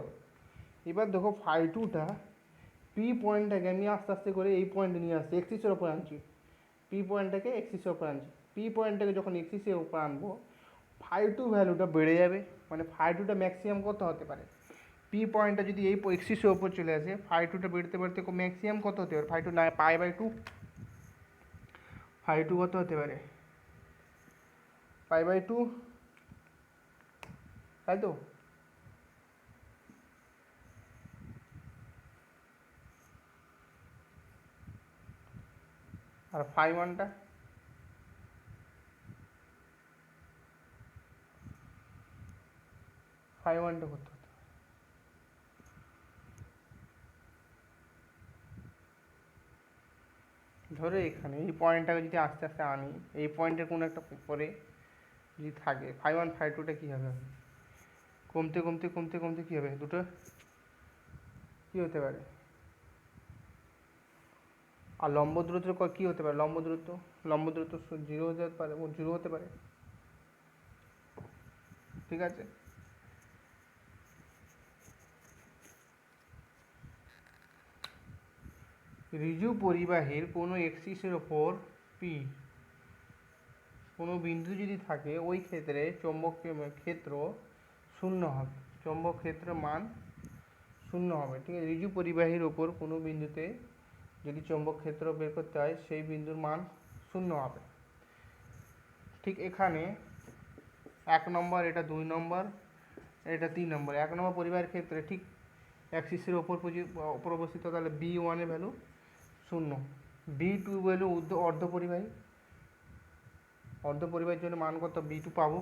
এবার দেখো ফাই টুটা পি পয়েন্টটাকে আমি আস্তে আস্তে করে এই পয়েন্টে নিয়ে আসছি, এক্সিসের ওপর আনছি, পি পয়েন্টটাকে এক্সিসের ওপর আনছি। পি পয়েন্টটাকে যখন এক্সিসের ওপর আনবো, ফাই টু ভ্যালুটা বেড়ে যাবে, মানে ফাই টুটা ম্যাক্সিমাম কত হতে পারে? পি পয়েন্টটা যদি এই এক্সিসের ওপর চলে আসে, ফাই টুটা বেড়তে বেড়তে ম্যাক্সিমাম কত হতে পারে? ফাই টু না pi by two, phi two কত হতে পারে? পাই বাই টু, তাই তো। আর ফাই ওয়ানটা কত হতে? ধরে এখানে এই পয়েন্টটাকে যদি আস্তে আস্তে আনি, এই পয়েন্টের কোনো একটা পরে যদি থাকে, ফাই ওয়ান ফাই টুটা কী হবে? কমতে কমতে কমতে কমতে কী হবে? দুটো কী হতে পারে? আর লম্ব দূরত্ব কী হতে পারে? লম্ব দূরত্ব জিরো হতে পারে, জিরো হতে পারে, ঠিক আছে। ঋজু পরিবাহীর কোনো এক্সিসের ওপর পি কোনো বিন্দু যদি থাকে, ওই ক্ষেত্রে চৌম্বক ক্ষেত্র শূন্য হবে, চৌম্বক ক্ষেত্রের মান শূন্য হবে, ঠিক আছে। ঋজু পরিবাহীর ওপর কোনো বিন্দুতে যদি চৌম্বক ক্ষেত্র বের করতে হয়, সেই বিন্দুর মান শূন্য হবে। ঠিক এখানে 1 নম্বর, এটা 2 নম্বর, এটা 3 নম্বর। 1 নম্বর পরিবাহের ক্ষেত্রে ঠিক অ্যাক্সিসের ওপর অবস্থিত, তাহলে বি ওয়ানের ভ্যালু শূন্য, বি টু ভ্যালু অর্ধ পরিবাহী, অর্ধ পরিবাহীর জন্য মান কত? বি টু পাবো,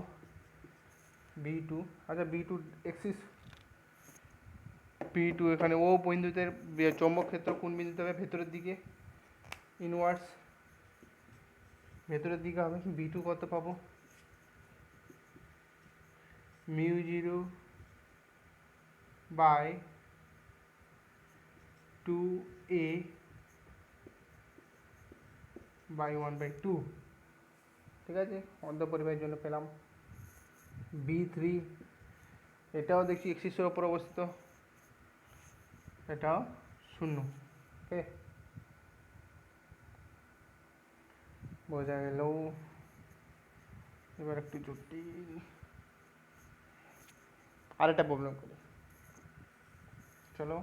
বি টু। আচ্ছা B two axis, B two এখানে ও বিন্দুতে চৌম্বক ক্ষেত্র কোন বিন্দুতে হবে? ভেতরের দিকে, ইনওয়ার্স ভেতরের দিকে হবে। বি টু কত পাবো? Mu zero by two a by one by two, ঠিক আছে। অর্ধ পরিবাহীর জন্য পেলাম। বি থ্রি, এটাও দেখছি এক্সিসের ওপর অবস্থিত, এটাও শূন্য, ওকে, বোঝা গেল। এবার একটু জটিল আরেকটা প্রবলেম করি, চলো।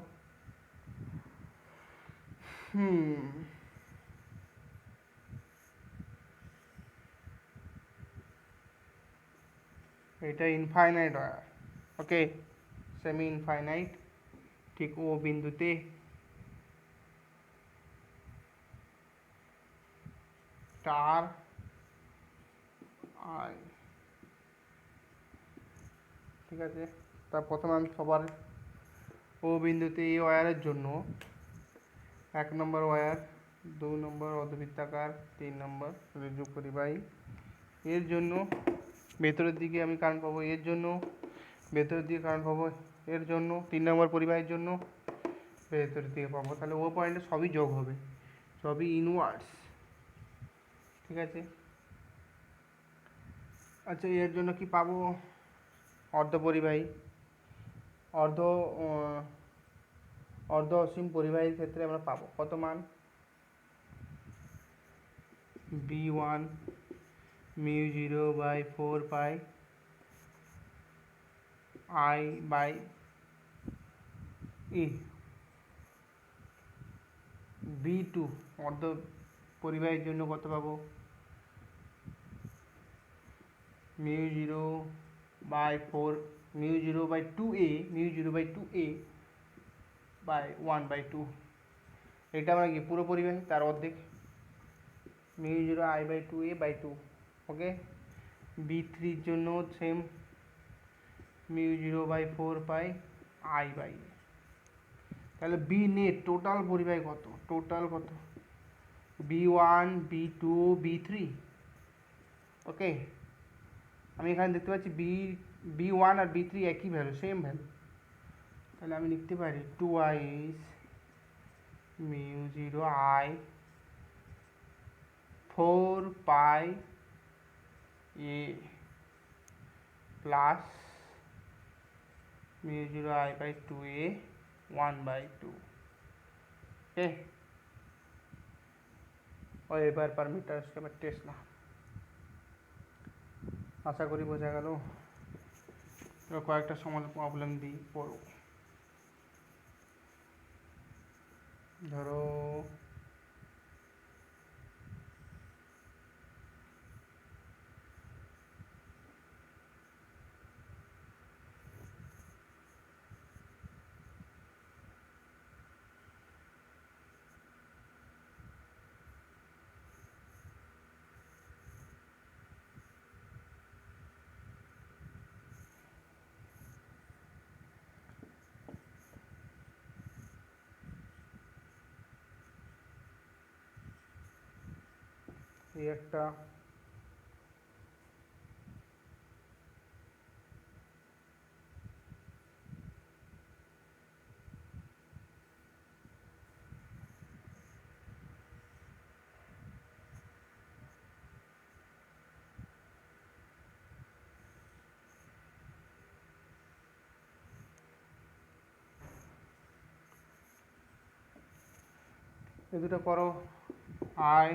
এটা ইনফাইনাইট হয়, ওকে, সেমি ইনফাইনাইট। ঠিক ও বিন্দুতে স্টার আই, ঠিক আছে। তা প্রথমে আমি সবার ও বিন্দুতে এই ওয়্যারের জন্য 1 নম্বর ওয়্যার, 2 নম্বর অর্ধবৃত্তাকার, 3 নম্বর যোগ করি বাই এর জন্য ভেতরের দিকে আমি কারেন্ট পাবো, এর জন্য ভেতরের দিকে কারেন্ট পাবো, এর জন্য 3 নম্বর পরিবাহীর জন্য ভেতরের দিকে পাবো। তাহলে ও পয়েন্টে সবই যোগ হবে, সবই ইনওয়ার্ডস। ঠিক আছে। আচ্ছা, এর জন্য কি পাবো? অর্ধ পরিবাহী, অর্ধ অসীম পরিবাহীর ক্ষেত্রে আমরা পাবো কত মান? B1 μ0/4 π I/E। B2 অর্ধ পরিবাহীর জন্য কত পাবো? μ0/2A/1/2। এটা আমরা কি পুরো পরিবাহী, তার অর্ধেক, μ0I/2A/2। ওকে। B3 জন্য সেম, μ0/4 π I/E। তাহলে বি নেট টোটাল পরিবাহী কত? টোটাল কত? B1 B2 B3। ওকে। আমি এখানে দেখতে পাচ্ছি B1 আর B3 একই ভ্যালু, সেম ভ্যালু। তাহলে আমি লিখতে পারি 2I μ0I 4 π A plus μ0I/2A 1/2। Okay. Weber per metre square tesla. আশা করি বোঝা গেল। কয়েকটা সমাধান প্রবলেম দিই, পড়ো। ধরো এই একটা, এই দুটো করো। I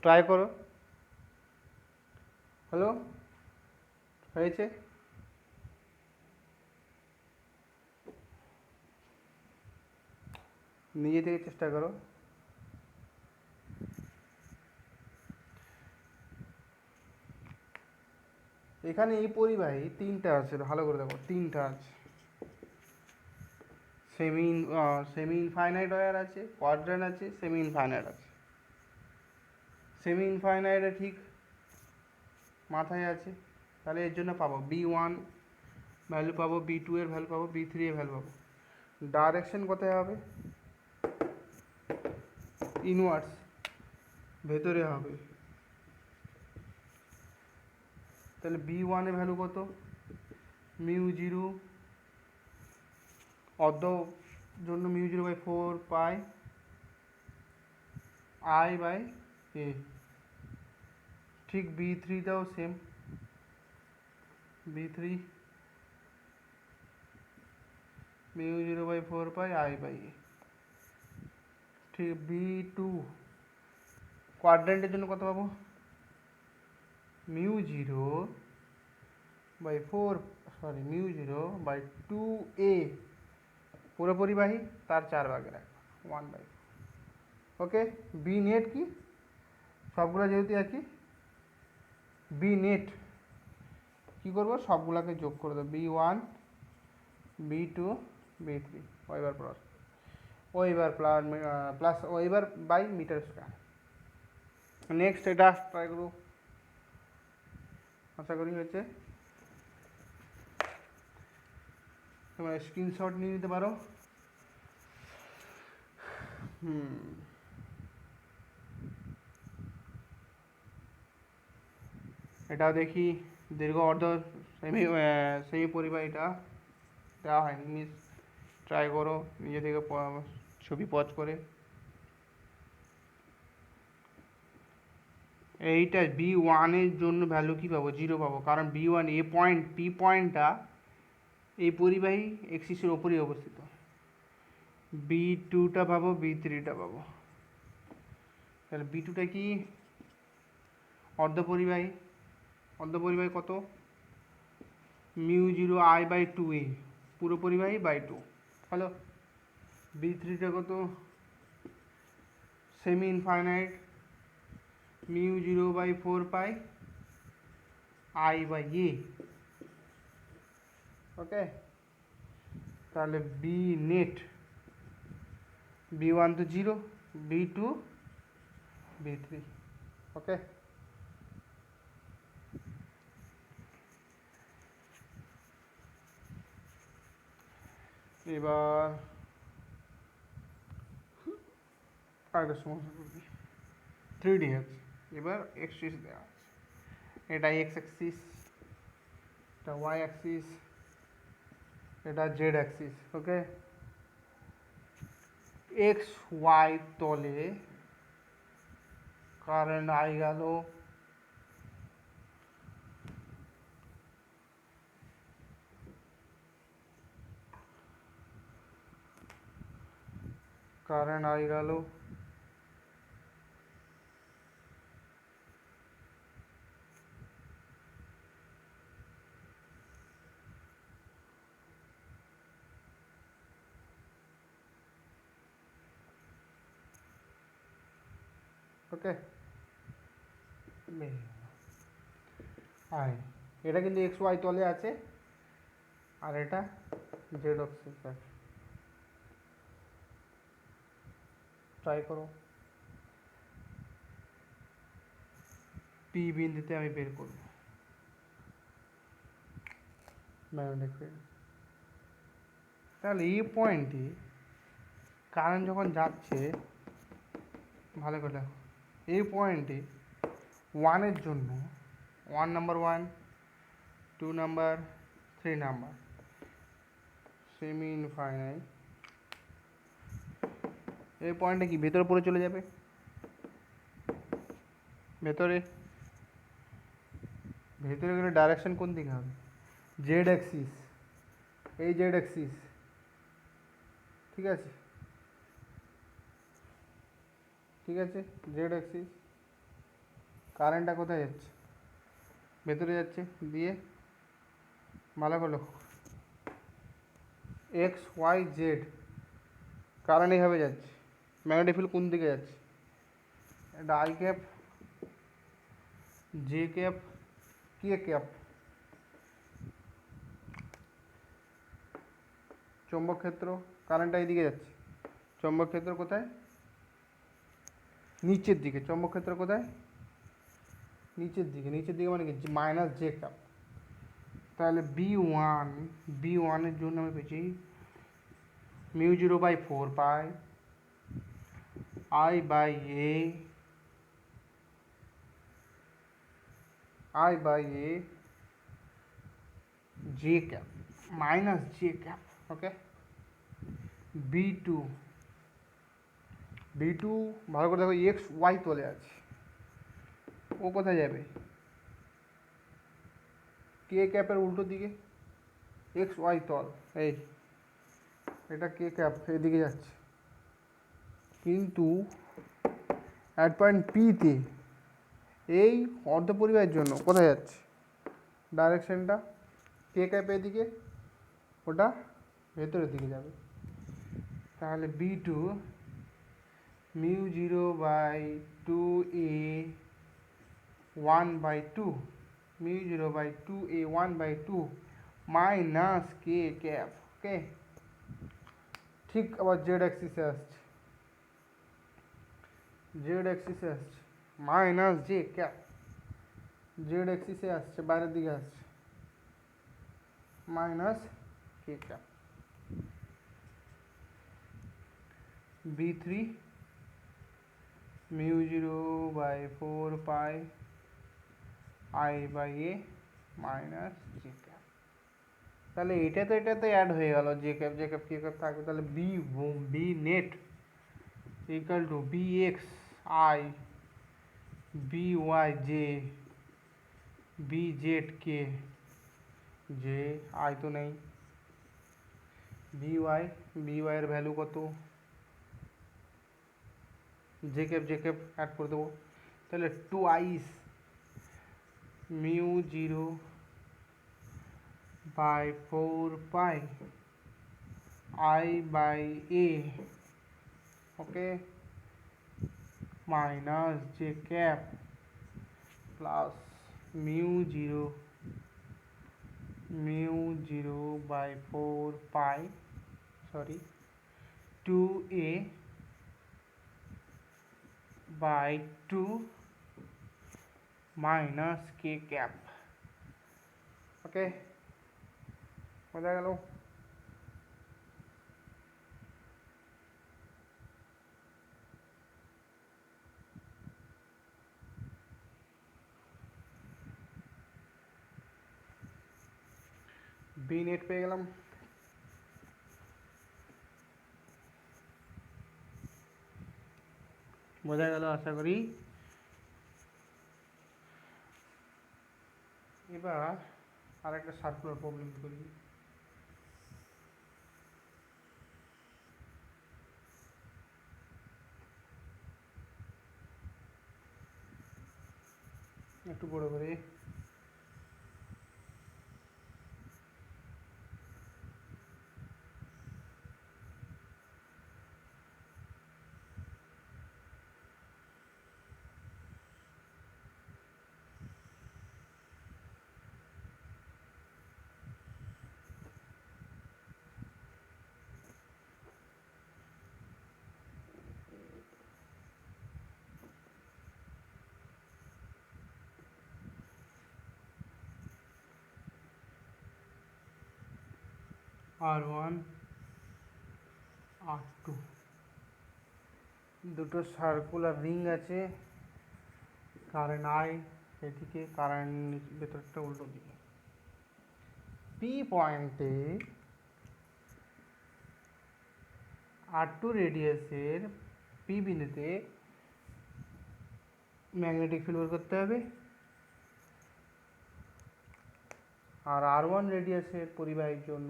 ট্রাই করো। হ্যালো, হয়েছে? নিজে থেকে চেষ্টা করো। এখানে এই পরিবাহী তিনটা আছে, ভালো করে দেখো, তিনটা আছে। সেমি ইনফাইনাইট ওয়্যার আছে, কোয়াড্রেন্ট আছে, সেমি ইনফাইনাইট আছে। সেমি ইনফাইনাইটে ঠিক মাথায় আছে। তাহলে এর জন্য পাবো B1 ভ্যালু পাবো, B2 এর ভ্যালু পাবো, B3 এর ভ্যালু পাবো। ডাইরেকশন কোথায় হবে? ইনওয়ার্ডস, ভেতরে হবে। তাহলে B1 এর ভ্যালু কত? μ0 অর্ধ জন্য μ0/4 π I/A। ঠিক B3টাও সেম, B3 μ0/4 π I/A। ঠিক B2 কোয়াড্রেন্টের জন্য কত পাবো? μ0/2A পুরো পরিবাহী, তার 4/1 1/4। ওকে। বি নেট কি? সবগুলো যেহেতু একই, বি নেট কী করবো? সবগুলোকে যোগ করে দেবো, B1 B2 B3। এবার পর weber plus weber by metre square. Next এটা ট্রাই করবো, আশা করি হয়েছে। তোমরা স্ক্রিনশট নিয়ে নিতে পারো। এটাও দেখি দীর্ঘ অর্ধ সেমি পরিবার এটা দেওয়া হয়নি, মিস ট্রাই করো নিজে থেকে ছবি পজ করে। এইটা B1-এর জন্য ভ্যালু কী পাবো? 0 পাবো, কারণ B1 এ পয়েন্ট পি পয়েন্টটা এই পরিবাহী এক্সিসের ওপরেই অবস্থিত। B2টা পাবো, B3টা পাবো। তাহলে B2টা কি? অর্ধপরিবাহী। অর্ধপরিবাহী কত? μ0I/2a, পুরো পরিবাহী বাই 2। হলো। B3টা কত? Semi infinite, μ0/4π I/a। ওকে, তাহলে বি নেট, B1 তো 0, B2, B3। ওকে, এবার আরেকটা সমস্যা করবি। 3D আছে, এবার এক্সিস দেওয়া আছে। এটা এক্স অ্যাক্সিস, এটা ওয়াই অ্যাক্সিস, এটা জেড অ্যাক্সিস। ওকে, এক্স ওয়াই তলে কারেন্ট আই গেল কারেন্ট আই গেল ওকে আই, এটা কিন্তু এক্স ওয়াই তলে আছে, আর এটা জেড অক্সিস আছে। ট্রাই করো। পি বিন্দুতে আমি বের করব ম্যাগনেটিক ফিল্ড। তাহলে এই পয়েন্টে কারেন্ট যখন যাচ্ছে, ভালো করে দেখো, এই পয়েন্টে ওয়ানের জন্য 1 number 1, 2 number, 3 number semi infinite. এই পয়েন্টে কি ভেতরে পড়ে চলে যাবে? ভেতরে ভেতরে গেলে ডাইরেকশন কোন দিকে হবে? জেড অ্যাক্সিস, এই জেড অ্যাক্সিস। ঠিক আছে, ঠিক আছে, জেড অ্যাক্সিস। কারেন্টটা কোথায় যাচ্ছে? ভেতরে যাচ্ছে। দিয়ে ভালো করে লক্ষ্য, এক্স ওয়াই জেড কারেন্ট এইভাবে যাচ্ছে। ম্যাগনেটিক ফিল্ড কোন দিকে যাচ্ছে? এটা I cap, J cap, K cap. চৌম্বক ক্ষেত্র, কারেন্টটা এইদিকে যাচ্ছে। চৌম্বক ক্ষেত্র কোথায়? নিচের দিকে। চৌম্বক ক্ষেত্র কোথায়? নিচের দিকে। নিচের দিকে মানে কি? Minus J cap. তাহলে B1-এর জন্য আমি পেয়েছি μ0/4π I/a J cap, minus J cap. Okay, B2 ভালো করে দেখো, এক্স ওয়াই তলে আছে। ও কোথায় যাবে? কে ক্যাপের উল্টো দিকে, এক্স ওয়াই তল। এই এটা কে ক্যাপ এদিকে যাচ্ছে, কিন্তু অ্যাট পয়েন্ট পিতে এই অর্ধপরিবাহের জন্য কোথায় যাচ্ছে? ডাইরেকশনটা কে ক্যাপ এদিকে, ওটা ভেতরের দিকে যাবে। তাহলে B2 μ0/2a 1/2, μ0/2a 1/2 মাইনাস কে ক্যাপ। ওকে, ঠিক আবার জেড অ্যাক্সিসে আসছে, জেড অ্যাক্সিসে আসছে মাইনাস জে ক্যাপ, জেড অ্যাক্সিসে আসছে বাইরের দিকে আসছে minus K cap. B3 mu 0/4 pi I by a minus J cap. তাহলে এটাতে অ্যাড হয়ে গেল জে ক্যাপ কে ক্যাপ থাকবে, তাহলে B net equal to B X I B Y J B Z K, J I তো নেই, B Y এর value কত, জে ক্যাপ অ্যাড করে দেবো, তাহলে twice mu 0/4 pi I by A, okay, minus J cap plus mu 0/4 pi, sorry 2a/2 minus K cap. Okay, বোঝা গেল? B net পেয়ে গেলাম। বোঝা গেল আশা করি। এবার আর একটা সার্কুলার প্রবলেম করি। একটু বড় করে, R1 R2 দুটো সার্কুলার রিং আছে, কারেন্ট আই এদিকে, কারেন্ট ভেতরটা উল্টো দিকে। পি পয়েন্টে R2 রেডিয়াসের পি বিন্দুতে ম্যাগনেটিক ফিল্ড বের করতে হবে, আর R1 রেডিয়াসের পরিবাহীর জন্য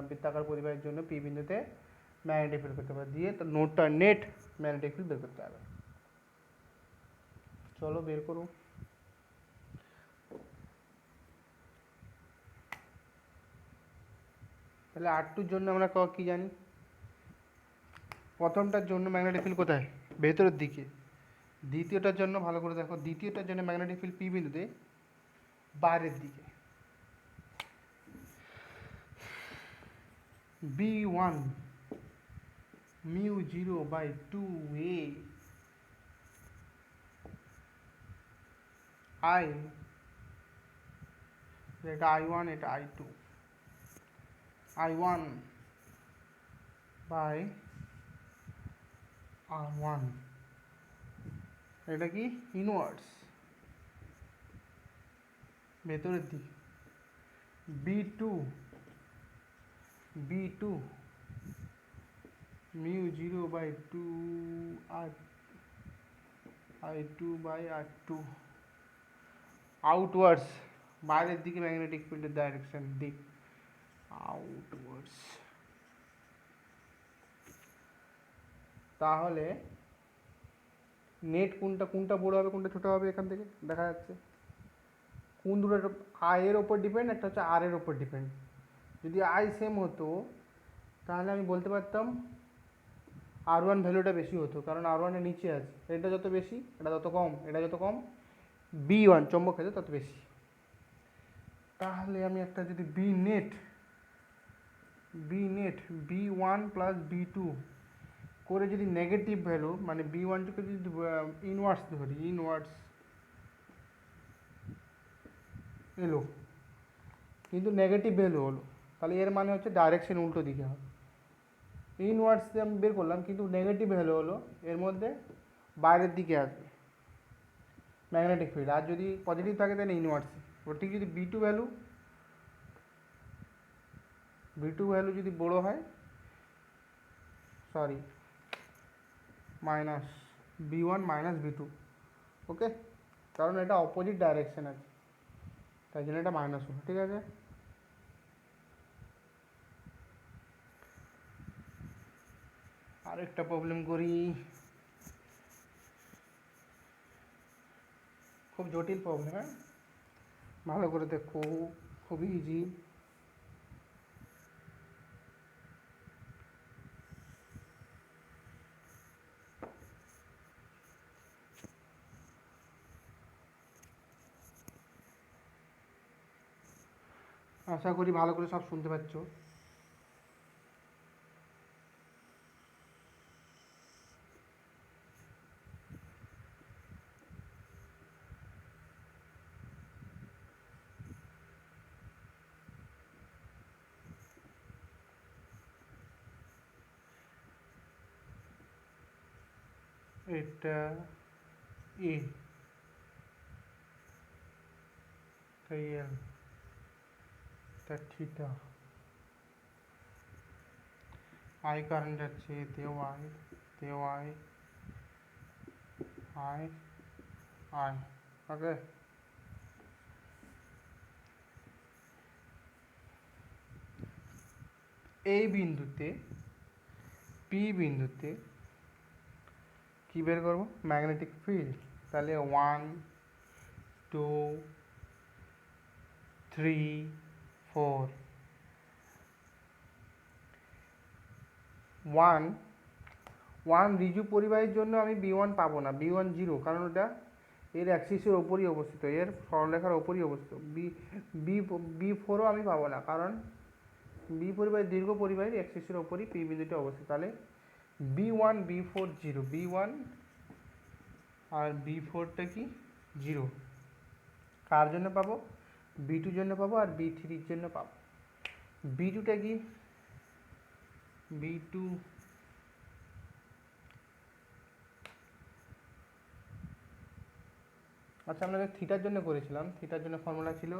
বৃত্তাকার পরিবাহীর জন্য পি বিন্দুতে ম্যাগনেটিক ফিল্ড করতে হবে, দিয়ে তো নেট ম্যাগনেটিক ফিল্ড বের করতে হবে। চলো বের করো। তাহলে R2-র জন্য আমরা কি জানি, প্রথমটার জন্য ম্যাগনেটিক ফিল্ড কোথায়, ভেতরের দিকে। দ্বিতীয়টার জন্য ভালো করে দেখো, দ্বিতীয়টার জন্য ম্যাগনেটিক ফিল্ড পি বিন্দুতে বাইরের দিকে। B1 মিউ 0/2a আই, এটা I1 এটা I2, I1 বাই R1, এটা কি ইনওয়ার্ডস ভেতরের দিকে। B2 mu 0/2 I2 by R2, outwards বাইরের দিকে ম্যাগনেটিক ফিল্ডের ডাইরেকশন দিক, আউটওয়ার্ডস। তাহলে নেট কোনটা বড় হবে কোনটা ছোট হবে এখান থেকে দেখা যাচ্ছে। কোন দুটো, আই এর ওপর ডিপেন্ড, একটা হচ্ছে আর এর ওপর ডিপেন্ড। যদি আই সেম হতো তাহলে আমি বলতে পারতাম R1 ভ্যালুটা বেশি হতো, কারণ R1 এর নিচে আছে, এটা যত বেশি এটা তত কম, এটা যত কম B1 চৌম্বক ক্ষেত্রে তত বেশি। তাহলে আমি একটা যদি B net B net B1 plus B2 করে যদি নেগেটিভ ভ্যালু মানে B1টাকে যদি ইনওয়ার্স ধরি, ইনওয়ার্স এলো কিন্তু নেগেটিভ ভ্যালু হলো, তাহলে এর মানে হচ্ছে ডাইরেকশন উল্টো দিকে হবে। ইনওয়ার্স আমি বের করলাম কিন্তু নেগেটিভ ভ্যালু হলো, এর মধ্যে বাইরের দিকে আসবে ম্যাগনেটিক ফিল্ড, আর যদি পজিটিভ থাকে তাহলে ইনওয়ার্সে। এবার ঠিক যদি B2 ভ্যালু যদি বড়ো হয়, sorry minus B1 minus B2, ওকে, কারণ এটা অপোজিট ডাইরেকশন আছে তাই জন্য এটা মাইনাস হলো, ঠিক আছে। আরেকটা প্রবলেম করি, খুব জটিল প্রবলেম, হ্যাঁ ভালো করে দেখো, খুবই ইজি। আশা করি ভালো করে সব শুনতে পাচ্ছ। এটা এ, তাই এল, তা থিটা, আই কারেন্ট যাচ্ছে এতেও আই, তেও আই, আই আই, ওকে। এই বিন্দুতে পি বিন্দুতে কী বের করবো, ম্যাগনেটিক ফিল্ড, তাহলে 1 2 3 4 1 রিজু পরিবাহীর জন্য আমি B1 পাবো না, B1 জিরো, কারণ ওটা এর অ্যাক্সিসের ওপরই অবস্থিত, এর সরলরেখার ওপরই অবস্থিত। B4ও আমি পাবো না, কারণ বি পরিবাহী দীর্ঘ পরিবাহীর অ্যাক্সিসের ওপরই পি বিন্দুটা অবস্থিত। তাহলে B1 B4 জিরো, B1 আর B4টা কি জিরো, কার জন্য পাবো, B2 জন্য পাবো আর B3 জন্য পাবো। B2টা কি, B2 আচ্ছা আমরা থিটার জন্য করেছিলাম, থিটার জন্য ফর্মুলা ছিল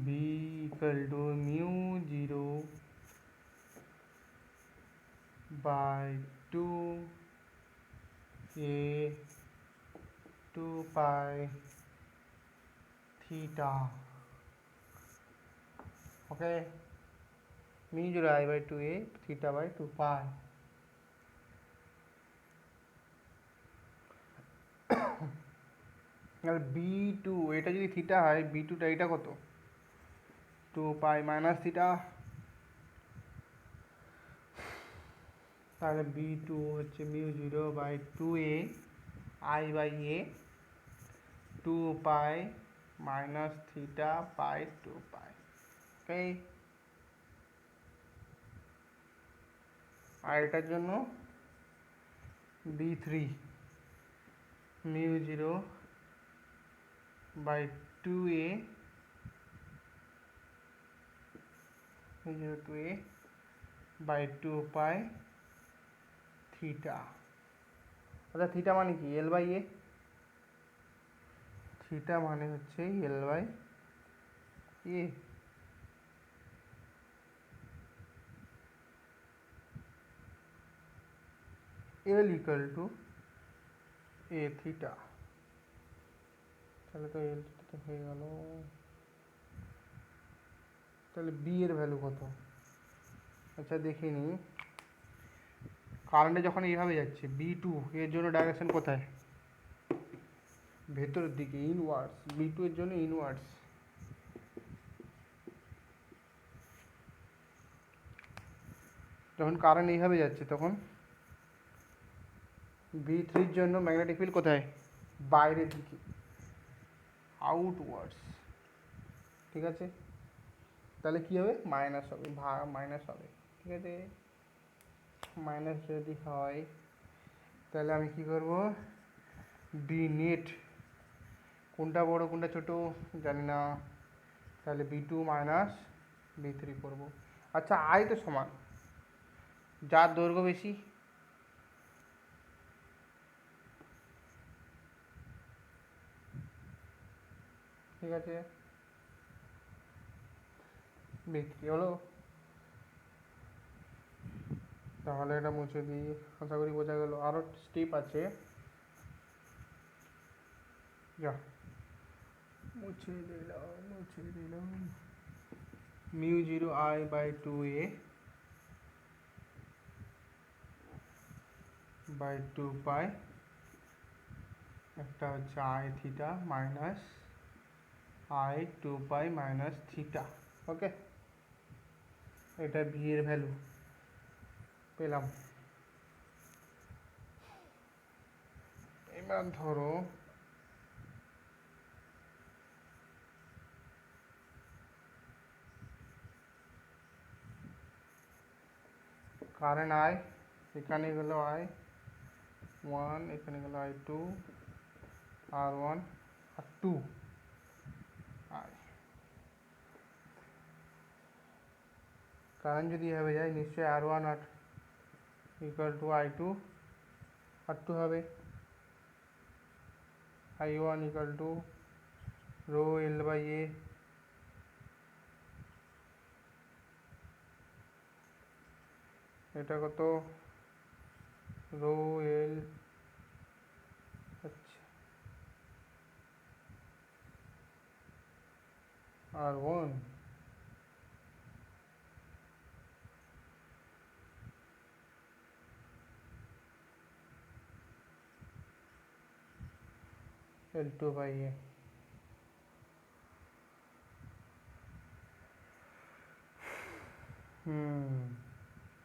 B equal to mu 0 by 2a 2 pi theta, okay, mu 0 I by 2a theta by 2 pi. আর B2 এটা যদি থিটা হয়, B2টা এটা কত, 2 পাই মাইনাস থিটা, তাহলে B2 হচ্ছে mu 0 by 2a I by a 2 pi minus theta by 2 pi, okay. আর এটার জন্য B3 mu 0 by 2a mu 0 2a by 2 pi theta, আচ্ছা থিটা মানে কি, এল বাই এ, থিটা মানে হচ্ছে L by a, L equal to a theta, তাহলে তো এল থিটা হয়ে গেল। তাহলে বি এর ভ্যালু কত, আচ্ছা দেখে নিই, কারেন্টে যখন এইভাবে যাচ্ছে B2 এর জন্য ডাইরেকশন কোথায়, ভেতরের দিকে, ইনওয়ার্স, B2 এর জন্য ইনওয়ার্স, যখন কারেন্ট এইভাবে যাচ্ছে তখন B3 জন্য ম্যাগনেটিক ফিল্ড কোথায়, বাইরের দিকে, আউটওয়ার্ডস, ঠিক আছে। তাহলে কী হবে, মাইনাস হবে, মাইনাস হবে। ঠিক আছে, মাইনাস যদি হয় তাহলে আমি কি করব, বি নেট কোনটা বড় কোনটা ছোট জানি না, তাহলে B2 মাইনাস B3 করব। আচ্ছা, আই তো সমান, যার দৈর্ঘ্য বেশি ঠিক আছে, B3 হলো। তাহলে এটা মুছে দিই, আশা করি বোঝা গেল। আরও স্টেপ আছে, যা মুছে দিলাম। μ0I/2a বাই 2 পাই, একটা হচ্ছে I theta minus I 2 pi minus theta. Okay, এটা ভি এর ভ্যালু পেলাম। এবার ধরো কারেন্ট আই, এখানে গেল I1, এখানে গেল I2, R1 R 2 I. Current যদি এভাবে যায় নিশ্চয়ই R1 R equal to I2 R2 হবে, I1 equal to rho L/A, এটা কত, রো এল, আচ্ছা R1 L2/A।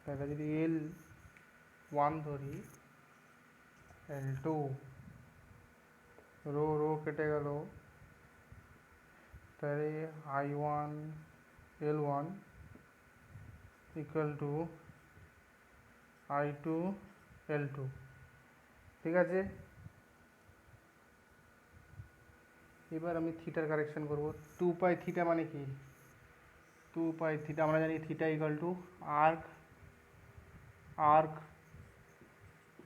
তাহলে যদি L1 ধরি, L2, রো রো কেটে গেল, তাহলে I1 L1 equal to I2 L2। ঠিক আছে, এবার আমি থিটার কারেকশন করব। 2 পাই থিটা মানে কি, 2 পাই থিটা আমরা জানি theta equal to arc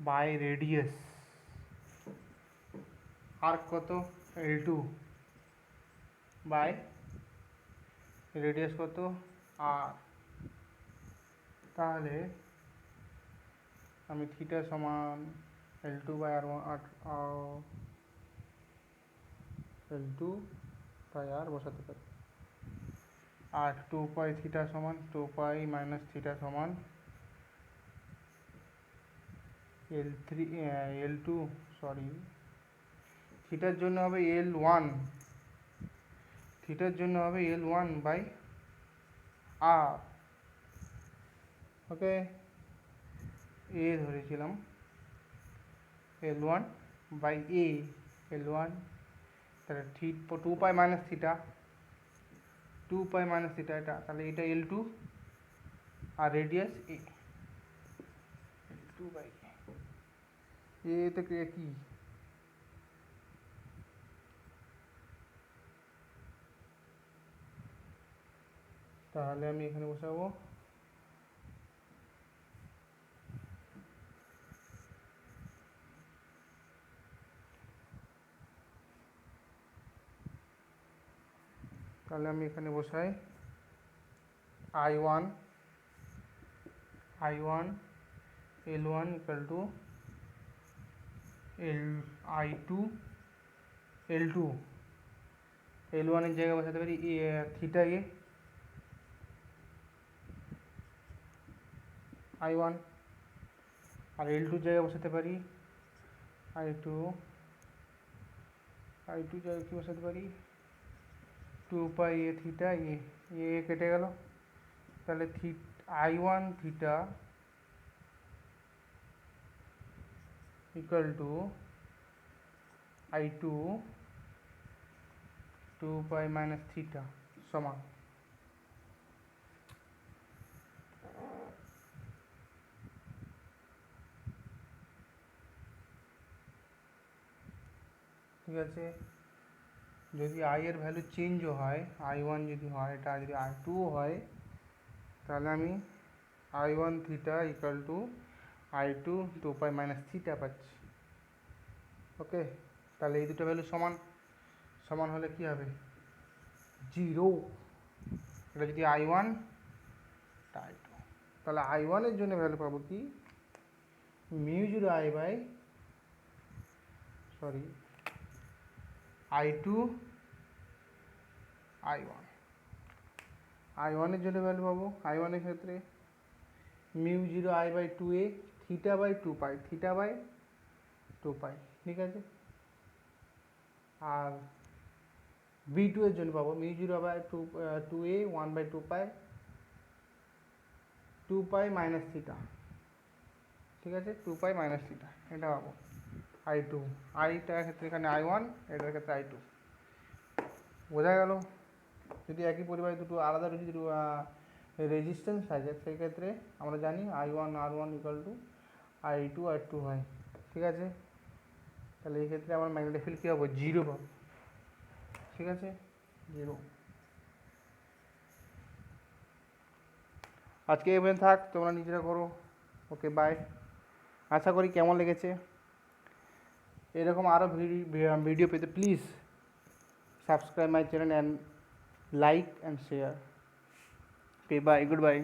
by radius. Arc কত, L2 বাই রেডিয়াস কত, R। তাহলে আমি থিটা সমান L2/R1 L2/R বসাতে পারি। আর 2 পাই থিটা সমান 2 পাই মাইনাস থিটা সমান L2, সরি, থিটার জন্য হবে L1, থিটার জন্য হবে L1/R। ওকে, এ ধরেছিলাম L1/A, L1, তাহলে 2 pi minus theta, 2 pi minus theta এটা, তাহলে এটা L2 R radius A, L2/A। এ থেকে কি, তাহলে আমি এখানে বসাবো তাহলে আমি এখানে বসাই I1 L1 equal to I2 L2, L1 এর জায়গায় বসাতে পারি থিটা এ I1, আর L2 জায়গায় বসাতে পারি I2 জায়গায় কি বসাতে পারি 2 পাই A থিটা, এ কেটে গেল, তাহলে I1 theta equal two I2 2 pi minus theta সমান ঠিক আছে, যদি আই এর ভ্যালু চেঞ্জও হয়, I1 যদি হয়, এটা যদি I2 হয়, তাহলে আমি I1 theta equal to I2 2 pi minus theta পাচ্ছি। ওকে, তাহলে এই দুটো ভ্যালু সমান সমান হলে কী হবে? 0। এটা যদি I1 এটা I2, তাহলে I1 এর জন্য ভ্যালু পাবো কি? Mu 0 I by I2 I1। I1 এর জন্য ভ্যালু পাবো, I1 এর ক্ষেত্রে mu 0 I by 2a theta by 2 pi, theta by 2 pi, ঠিক আছে। আর V2 এর জন্য পাবো mu 0 by 2a 1 by 2 pi 2 pi minus theta, ঠিক আছে, 2 পাই মাইনাস থিটা, এটা পাবো I2। আইটার ক্ষেত্রে এখানে I1, এটার ক্ষেত্রে I2। বোঝা গেল? যদি একই পরিবারের দুটো আলাদা যদি রেজিস্ট্যান্স থাকে, সেই ক্ষেত্রে আমরা জানি I1 R1 equal to I2 R2 হয়, ঠিক আছে। তাহলে এই ক্ষেত্রে আমার ম্যাগনেটিক ফিল্ড কী হবে? 0 পাবো, ঠিক আছে, 0। আজকে এই পর্যন্ত থাক, তোমরা নিজেরা করো। ওকে, বাই। আশা করি কেমন লেগেছে। এরকম আরও ভিডিও পেতে please subscribe my channel and like and share. Okay, bye, good by.